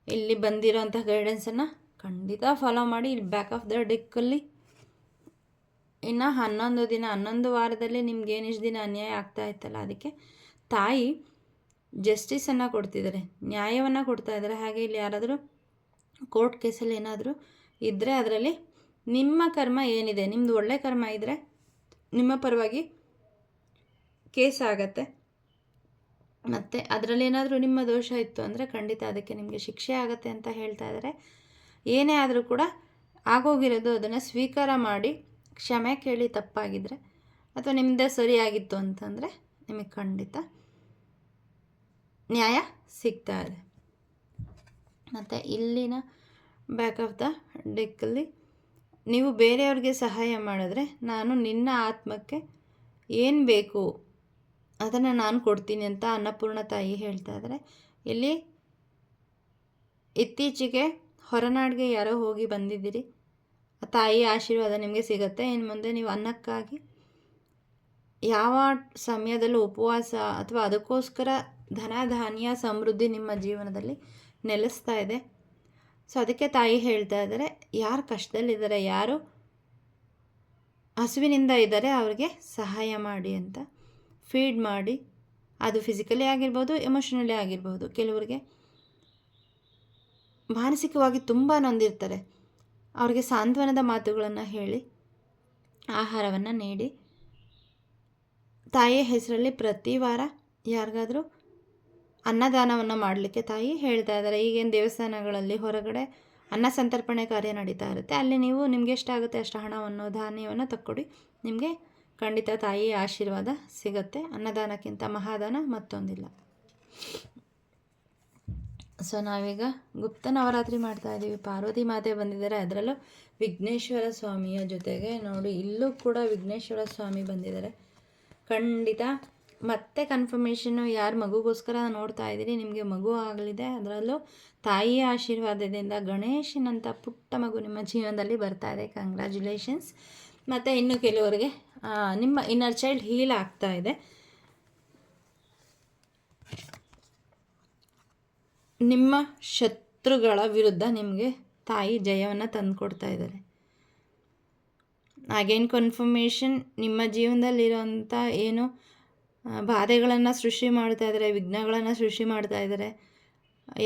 ಇಲ್ಲಿ ಬಂದಿರೋಂಥ ಗೈಡೆನ್ಸನ್ನು ಖಂಡಿತ ಫಾಲೋ ಮಾಡಿ. ಇಲ್ಲಿ ಬ್ಯಾಕ್ ಆಫ್ ದ ಡೆಕ್ಕಲ್ಲಿ ಇನ್ನು 11 ವಾರದಲ್ಲಿ ನಿಮ್ಗೇನು ಇಷ್ಟು ದಿನ ಅನ್ಯಾಯ ಆಗ್ತಾ ಇತ್ತಲ್ಲ, ಅದಕ್ಕೆ ತಾಯಿ ಜಸ್ಟಿಸನ್ನು ಕೊಡ್ತಿದ್ದಾರೆ, ನ್ಯಾಯವನ್ನು ಕೊಡ್ತಾ ಇದ್ದಾರೆ. ಹಾಗೆ ಇಲ್ಲಿ ಯಾರಾದರೂ ಕೋರ್ಟ್ ಕೇಸಲ್ಲಿ ಏನಾದರೂ ಇದ್ದರೆ ಅದರಲ್ಲಿ ನಿಮ್ಮ ಕರ್ಮ ಏನಿದೆ, ನಿಮ್ಮದು ಒಳ್ಳೆ ಕರ್ಮ ಇದ್ದರೆ ನಿಮ್ಮ ಪರವಾಗಿ ಕೇಸ್ ಆಗತ್ತೆ. ಮತ್ತು ಅದರಲ್ಲಿ ಏನಾದರೂ ನಿಮ್ಮ ದೋಷ ಇತ್ತು ಅಂದರೆ ಖಂಡಿತ ಅದಕ್ಕೆ ನಿಮಗೆ ಶಿಕ್ಷೆ ಆಗುತ್ತೆ ಅಂತ ಹೇಳ್ತಾ ಇದ್ದಾರೆ. ಏನೇ ಆದರೂ ಕೂಡ ಆಗೋಗಿರೋದು ಅದನ್ನು ಸ್ವೀಕಾರ ಮಾಡಿ ಕ್ಷಮೆ ಕೇಳಿ, ತಪ್ಪಾಗಿದ್ದರೆ ಅಥವಾ ನಿಮ್ಮದೇ ಸರಿಯಾಗಿತ್ತು ಅಂತಂದರೆ ನಿಮಗೆ ಖಂಡಿತ ನ್ಯಾಯ ಸಿಗ್ತಾ ಇದೆ. ಮತ್ತು ಇಲ್ಲಿನ ಬ್ಯಾಕ್ ಆಫ್ ದ ಡೆಕ್ಕಲ್ಲಿ ನೀವು ಬೇರೆಯವ್ರಿಗೆ ಸಹಾಯ ಮಾಡಿದ್ರೆ ನಾನು ನಿನ್ನ ಆತ್ಮಕ್ಕೆ ಏನು ಬೇಕು ಅದನ್ನು ನಾನು ಕೊಡ್ತೀನಿ ಅಂತ ಅನ್ನಪೂರ್ಣ ತಾಯಿ ಹೇಳ್ತಾ ಇದ್ದಾರೆ. ಇಲ್ಲಿ ಇತ್ತೀಚೆಗೆ ಹೊರನಾಡಿಗೆ ಯಾರೋ ಹೋಗಿ ಬಂದಿದ್ದೀರಿ, ತಾಯಿಯ ಆಶೀರ್ವಾದ ನಿಮಗೆ ಸಿಗುತ್ತೆ. ಇನ್ನು ಮುಂದೆ ನೀವು ಅನ್ನಕ್ಕಾಗಿ ಯಾವ ಸಮಯದಲ್ಲೂ ಉಪವಾಸ ಅಥವಾ ಅದಕ್ಕೋಸ್ಕರ ಧನ ಧಾನ್ಯ ಸಮೃದ್ಧಿ ನಿಮ್ಮ ಜೀವನದಲ್ಲಿ ನೆಲೆಸ್ತಾ ಇದೆ. ಸೊ ಅದಕ್ಕೆ ತಾಯಿ ಹೇಳ್ತಾ ಇದ್ದಾರೆ, ಯಾರು ಕಷ್ಟದಲ್ಲಿದ್ದಾರೆ, ಯಾರು ಹಸುವಿನಿಂದ ಇದ್ದಾರೆ ಅವ್ರಿಗೆ ಸಹಾಯ ಮಾಡಿ ಅಂತ. ಫೀಡ್ ಮಾಡಿ, ಅದು ಫಿಸಿಕಲಿ ಆಗಿರ್ಬೋದು, ಎಮೋಷನಲಿ ಆಗಿರ್ಬೋದು. ಕೆಲವರಿಗೆ ಮಾನಸಿಕವಾಗಿ ತುಂಬ ನೊಂದಿರ್ತಾರೆ, ಅವ್ರಿಗೆ ಸಾಂತ್ವನದ ಮಾತುಗಳನ್ನು ಹೇಳಿ ಆಹಾರವನ್ನು ನೀಡಿ. ತಾಯಿಯ ಹೆಸರಲ್ಲಿ ಪ್ರತಿ ವಾರ ಯಾರಿಗಾದರೂ ಅನ್ನದಾನವನ್ನು ಮಾಡಲಿಕ್ಕೆ ತಾಯಿ ಹೇಳ್ತಾ ಇದ್ದಾರೆ. ಈಗೇನು ದೇವಸ್ಥಾನಗಳಲ್ಲಿ ಹೊರಗಡೆ ಅನ್ನ ಸಂತರ್ಪಣೆ ಕಾರ್ಯ ನಡೀತಾ ಇರುತ್ತೆ, ಅಲ್ಲಿ ನೀವು ನಿಮಗೆ ಎಷ್ಟಾಗುತ್ತೆ ಅಷ್ಟು ಹಣವನ್ನು ಧಾನ್ಯವನ್ನು ತಕ್ಕೊಡಿ, ನಿಮಗೆ ಖಂಡಿತ ತಾಯಿಯ ಆಶೀರ್ವಾದ ಸಿಗುತ್ತೆ. ಅನ್ನದಾನಕ್ಕಿಂತ ಮಹಾದಾನ ಮತ್ತೊಂದಿಲ್ಲ. ಸೊ ನಾವೀಗ ಗುಪ್ತ ನವರಾತ್ರಿ ಮಾಡ್ತಾ ಇದ್ದೀವಿ. ಪಾರ್ವತಿ ಮಾತೆ ಬಂದಿದ್ದಾರೆ, ಅದರಲ್ಲೂ ವಿಘ್ನೇಶ್ವರ ಸ್ವಾಮಿಯ ಜೊತೆಗೆ ನೋಡಿ ಇಲ್ಲೂ ಕೂಡ ವಿಘ್ನೇಶ್ವರ ಸ್ವಾಮಿ ಬಂದಿದ್ದಾರೆ. ಖಂಡಿತ ಮತ್ತೆ ಕನ್ಫರ್ಮೇಷನ್ನು, ಯಾರು ಮಗುಗೋಸ್ಕರ ನೋಡ್ತಾ ಇದ್ದೀರಿ ನಿಮಗೆ ಮಗು ಆಗಲಿದೆ, ಅದರಲ್ಲೂ ತಾಯಿಯ ಆಶೀರ್ವಾದದಿಂದ ಗಣೇಶನಂಥ ಪುಟ್ಟ ಮಗು ನಿಮ್ಮ ಜೀವನದಲ್ಲಿ ಬರ್ತಾ ಇದೆ. ಕಂಗ್ರ್ಯಾಚುಲೇಷನ್ಸ್. ಮತ್ತು ಇನ್ನು ಕೆಲವರಿಗೆ ನಿಮ್ಮ ಇನ್ನರ್ ಚೈಲ್ಡ್ ಹೀಲ್ ಆಗ್ತಾ ಇದೆ. ನಿಮ್ಮ ಶತ್ರುಗಳ ವಿರುದ್ಧ ನಿಮಗೆ ತಾಯಿ ಜಯವನ್ನು ತಂದುಕೊಡ್ತಾ ಇದ್ದಾರೆ. ಅಗೇನ್ ಕನ್ಫರ್ಮೇಷನ್, ನಿಮ್ಮ ಜೀವನದಲ್ಲಿರೋಂಥ ಏನು ಬಾಧೆಗಳನ್ನು ಸೃಷ್ಟಿ ಮಾಡ್ತಾ ಇದ್ದಾರೆ, ವಿಘ್ನಗಳನ್ನು ಸೃಷ್ಟಿ ಮಾಡ್ತಾ ಇದ್ದಾರೆ,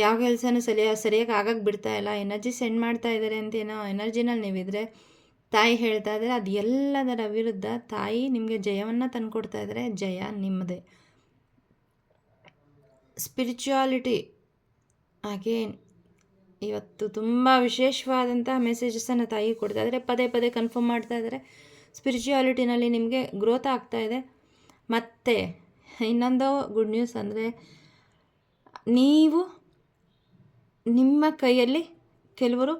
ಯಾವ ಕೆಲಸನೂ ಸರಿಯಾಗಿ ಆಗಕ್ಕೆ ಬಿಡ್ತಾ ಇಲ್ಲ, ಎನರ್ಜಿ ಸೆಂಡ್ ಮಾಡ್ತಾ ಇದ್ದಾರೆ ಅಂತ ಏನೋ ಎನರ್ಜಿನಲ್ಲಿ ನೀವಿದ್ರೆ ತಾಯಿ ಹೇಳ್ತಾ ಇದ್ದಾರೆ. ಅದು ಎಲ್ಲದರ ವಿರುದ್ಧ ತಾಯಿ ನಿಮಗೆ ಜಯವನ್ನು ತಂದುಕೊಡ್ತಾ ಇದ್ದಾರೆ. ಜಯ ನಿಮ್ಮದೇ. ಸ್ಪಿರಿಚುಯಾಲಿಟಿ ಅಗೇನ್ ಇವತ್ತು ತುಂಬ ವಿಶೇಷವಾದಂಥ ಮೆಸೇಜಸನ್ನು ತಾಯಿ ಕೊಡ್ತಾ ಇದ್ದಾರೆ, ಪದೇ ಪದೇ ಕನ್ಫರ್ಮ್ ಮಾಡ್ತಾ ಇದ್ದಾರೆ. ಸ್ಪಿರಿಚುಯಾಲಿಟಿನಲ್ಲಿ ನಿಮಗೆ ಗ್ರೋತ್ ಆಗ್ತಾ ಇದೆ. ಮತ್ತು ಇನ್ನೊಂದು ಗುಡ್ ನ್ಯೂಸ್ ಅಂದರೆ, ನೀವು ನಿಮ್ಮ ಕೈಯಲ್ಲಿ ಕೆಲವರು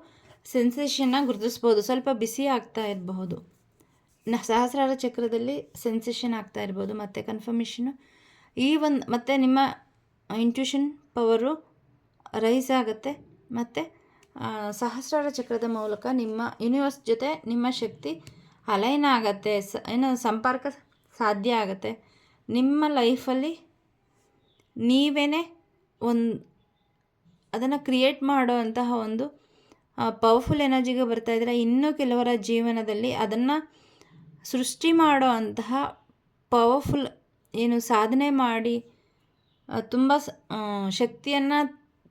ಸೆನ್ಸೇಷನ್ನ ಗುರುತಿಸ್ಬೋದು. ಸ್ವಲ್ಪ ಬಿಸಿ ಆಗ್ತಾ ಇರಬಹುದು. ಸಹಸ್ರಾರ ಚಕ್ರದಲ್ಲಿ ಸೆನ್ಸೇಷನ್ ಆಗ್ತಾ ಇರ್ಬೋದು. ಮತ್ತು ಕನ್ಫರ್ಮೇಷನು ಮತ್ತು ನಿಮ್ಮ ಇಂಟ್ಯೂಷನ್ ಪವರು ರೈಸ್ ಆಗುತ್ತೆ. ಮತ್ತು ಸಹಸ್ರಾರ ಚಕ್ರದ ಮೂಲಕ ನಿಮ್ಮ ಯೂನಿವರ್ಸ್ ಜೊತೆ ನಿಮ್ಮ ಶಕ್ತಿ ಅಲೈನ್ ಆಗುತ್ತೆ. ಸಂಪರ್ಕ ಸಾಧ್ಯ ಆಗುತ್ತೆ. ನಿಮ್ಮ ಲೈಫಲ್ಲಿ ನೀವೇ ಅದನ್ನು ಕ್ರಿಯೇಟ್ ಮಾಡೋ ಅಂತಹ ಒಂದು ಪವರ್ಫುಲ್ ಎನರ್ಜಿಗೆ ಬರ್ತಾಯಿದ್ರೆ, ಇನ್ನೂ ಕೆಲವರ ಜೀವನದಲ್ಲಿ ಅದನ್ನು ಸೃಷ್ಟಿ ಮಾಡೋ ಅಂತಹ ಪವರ್ಫುಲ್ ಸಾಧನೆ ಮಾಡಿ ತುಂಬ ಶಕ್ತಿಯನ್ನು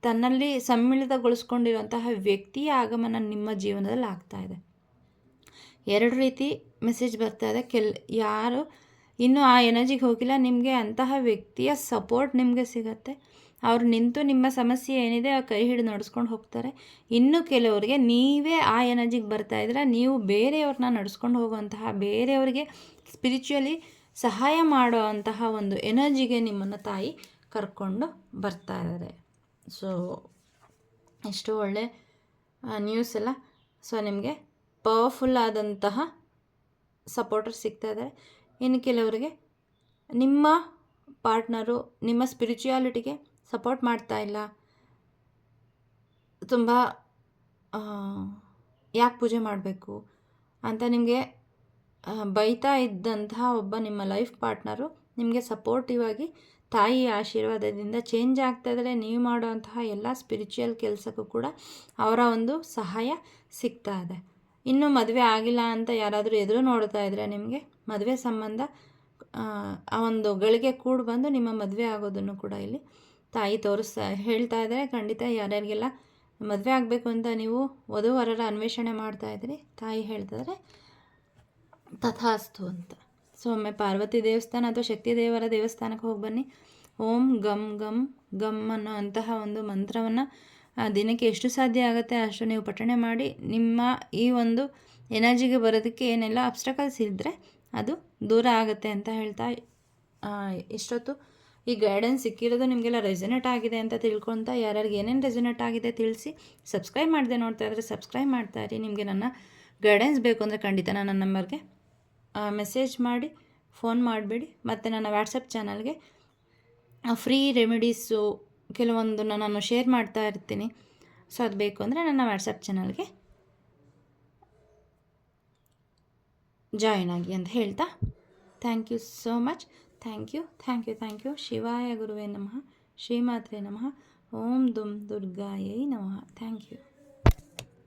ತನ್ನಲ್ಲಿ ಸಮ್ಮಿಳಿತಗೊಳಿಸ್ಕೊಂಡಿರುವಂತಹ ವ್ಯಕ್ತಿಯ ಆಗಮನ ನಿಮ್ಮ ಜೀವನದಲ್ಲಿ ಆಗ್ತಾಯಿದೆ. 2 ರೀತಿ ಮೆಸೇಜ್ ಬರ್ತಾಯಿದೆ. ಯಾರು ಇನ್ನೂ ಆ ಎನರ್ಜಿಗೆ ಹೋಗಿಲ್ಲ, ನಿಮಗೆ ಅಂತಹ ವ್ಯಕ್ತಿಯ ಸಪೋರ್ಟ್ ನಿಮಗೆ ಸಿಗುತ್ತೆ. ಅವರು ನಿಂತು ನಿಮ್ಮ ಸಮಸ್ಯೆ ಏನಿದೆ ಆ ಕೈ ಹಿಡಿದು ನಡೆಸ್ಕೊಂಡು ಹೋಗ್ತಾರೆ. ಇನ್ನು ಕೆಲವರಿಗೆ ನೀವೇ ಆ ಎನರ್ಜಿಗೆ ಬರ್ತಾಯಿದ್ರೆ, ನೀವು ಬೇರೆಯವ್ರನ್ನ ನಡೆಸ್ಕೊಂಡು ಹೋಗುವಂತಹ, ಬೇರೆಯವರಿಗೆ ಸ್ಪಿರಿಚುವಲಿ ಸಹಾಯ ಮಾಡೋ ಅಂತಹ ಒಂದು ಎನರ್ಜಿಗೆ ನಿಮ್ಮನ್ನು ತಾಯಿ ಕರ್ಕೊಂಡು ಬರ್ತಾ ಇದ್ದಾರೆ. ಸೊ ಎಷ್ಟು ಒಳ್ಳೆ ನ್ಯೂಸ್ ಎಲ್ಲ. ಸೊ ನಿಮಗೆ ಪವರ್ಫುಲ್ ಆದಂತಹ ಸಪೋರ್ಟರ್ ಸಿಗ್ತಾ ಇದ್ದಾರೆ. ಇನ್ನು ಕೆಲವರಿಗೆ ನಿಮ್ಮ ಪಾರ್ಟ್ನರು ನಿಮ್ಮ ಸ್ಪಿರಿಚುಯಾಲಿಟಿಗೆ ಸಪೋರ್ಟ್ ಮಾಡ್ತಾ ಇಲ್ಲ, ತುಂಬ ಯಾಕೆ ಪೂಜೆ ಮಾಡಬೇಕು ಅಂತ ನಿಮಗೆ ಬೈತಾ ಇದ್ದಂತಹ ಒಬ್ಬ ನಿಮ್ಮ ಲೈಫ್ ಪಾರ್ಟ್ನರು ನಿಮಗೆ ಸಪೋರ್ಟಿವ್ ಆಗಿ ತಾಯಿಯ ಆಶೀರ್ವಾದದಿಂದ ಚೇಂಜ್ ಆಗ್ತಾ ಇದ್ದರೆ, ನೀವು ಮಾಡೋವಂತಹ ಎಲ್ಲ ಸ್ಪಿರಿಚುವಲ್ ಕೆಲಸಕ್ಕೂ ಕೂಡ ಅವರ ಒಂದು ಸಹಾಯ ಸಿಗ್ತಾ ಇದೆ. ಇನ್ನೂ ಮದುವೆ ಆಗಿಲ್ಲ ಅಂತ ಯಾರಾದರೂ ಎದುರು ನೋಡ್ತಾ ಇದ್ದರೆ, ನಿಮಗೆ ಮದುವೆ ಸಂಬಂಧ ಆ ಒಂದು ಗಳಿಗೆ ಕೂಡಿ ಬಂದು ನಿಮ್ಮ ಮದುವೆ ಆಗೋದನ್ನು ಕೂಡ ಇಲ್ಲಿ ತಾಯಿ ಹೇಳ್ತಾ ಇದ್ದಾರೆ. ಖಂಡಿತ ಯಾರ್ಯಾರಿಗೆಲ್ಲ ಮದುವೆ ಆಗಬೇಕು ಅಂತ ನೀವು ವಧುವರರ ಅನ್ವೇಷಣೆ ಮಾಡ್ತಾಯಿದ್ರಿ, ತಾಯಿ ಹೇಳ್ತಿದ್ದಾರೆ ತಥಾಸ್ತು ಅಂತ. ಸೊ ಒಮ್ಮೆ ಪಾರ್ವತಿ ದೇವಸ್ಥಾನ ಅಥವಾ ಶಕ್ತಿ ದೇವರ ದೇವಸ್ಥಾನಕ್ಕೆ ಹೋಗಿ ಬನ್ನಿ. ಓಂ ಗಮ್ ಗಮ್ ಗಮ್ ಅನ್ನೋ ಅಂತಹ ಒಂದು ಮಂತ್ರವನ್ನು ದಿನಕ್ಕೆ ಎಷ್ಟು ಸಾಧ್ಯ ಆಗುತ್ತೆ ಅಷ್ಟು ನೀವು ಪಠಣೆ ಮಾಡಿ, ನಿಮ್ಮ ಈ ಒಂದು ಎನರ್ಜಿಗೆ ಬರೋದಕ್ಕೆ ಏನೆಲ್ಲ ಅಬ್ಸ್ಟಕಲ್ಸ್ ಇದ್ದರೆ ಅದು ದೂರ ಆಗುತ್ತೆ ಅಂತ ಹೇಳ್ತಾ, ಇಷ್ಟೊತ್ತು ಈ ಗೈಡೆನ್ಸ್ ಸಿಕ್ಕಿರೋದು ನಿಮಗೆಲ್ಲ ರೆಸೊನೇಟ್ ಆಗಿದೆ ಅಂತ ತಿಳ್ಕೊತ, ಯಾರ್ಯಾರಿಗೆ ಏನೇನು ರೆಸೊನೇಟ್ ಆಗಿದೆ ತಿಳಿಸಿ. ಸಬ್ಸ್ಕ್ರೈಬ್ ಮಾಡದೆ ನೋಡ್ತಾ ಇದ್ದರೆ ಸಬ್ಸ್ಕ್ರೈಬ್ ಮಾಡ್ತಾಯಿರಿ. ನಿಮಗೆ ನನ್ನ ಗೈಡೆನ್ಸ್ ಬೇಕು ಅಂದರೆ ಖಂಡಿತ ನನ್ನ ನಂಬರ್ಗೆ ಮೆಸೇಜ್ ಮಾಡಿ, ಫೋನ್ ಮಾಡಿಬಿಡಿ. ಮತ್ತು ನನ್ನ ವಾಟ್ಸಪ್ ಚಾನಲ್ಗೆ ಫ್ರೀ ರೆಮಿಡೀಸು ಕೆಲವೊಂದನ್ನು ನಾನು ಶೇರ್ ಮಾಡ್ತಾ ಇರ್ತೀನಿ. ಸೊ ಅದು ಬೇಕು ಅಂದರೆ ನನ್ನ ವಾಟ್ಸಪ್ ಚಾನಲ್ಗೆ ಜಾಯಿನ್ ಆಗಿ ಅಂತ ಹೇಳ್ತಾ, thank you so much. Thank you. ಶಿವಾಯ ಗುರುವೇ ನಮಃ, ಶ್ರೀಮಾತ್ರೇ ನಮಃ, ಓಂ ದುಂ ದುರ್ಗಾಯೈ ನಮಃ. Thank you.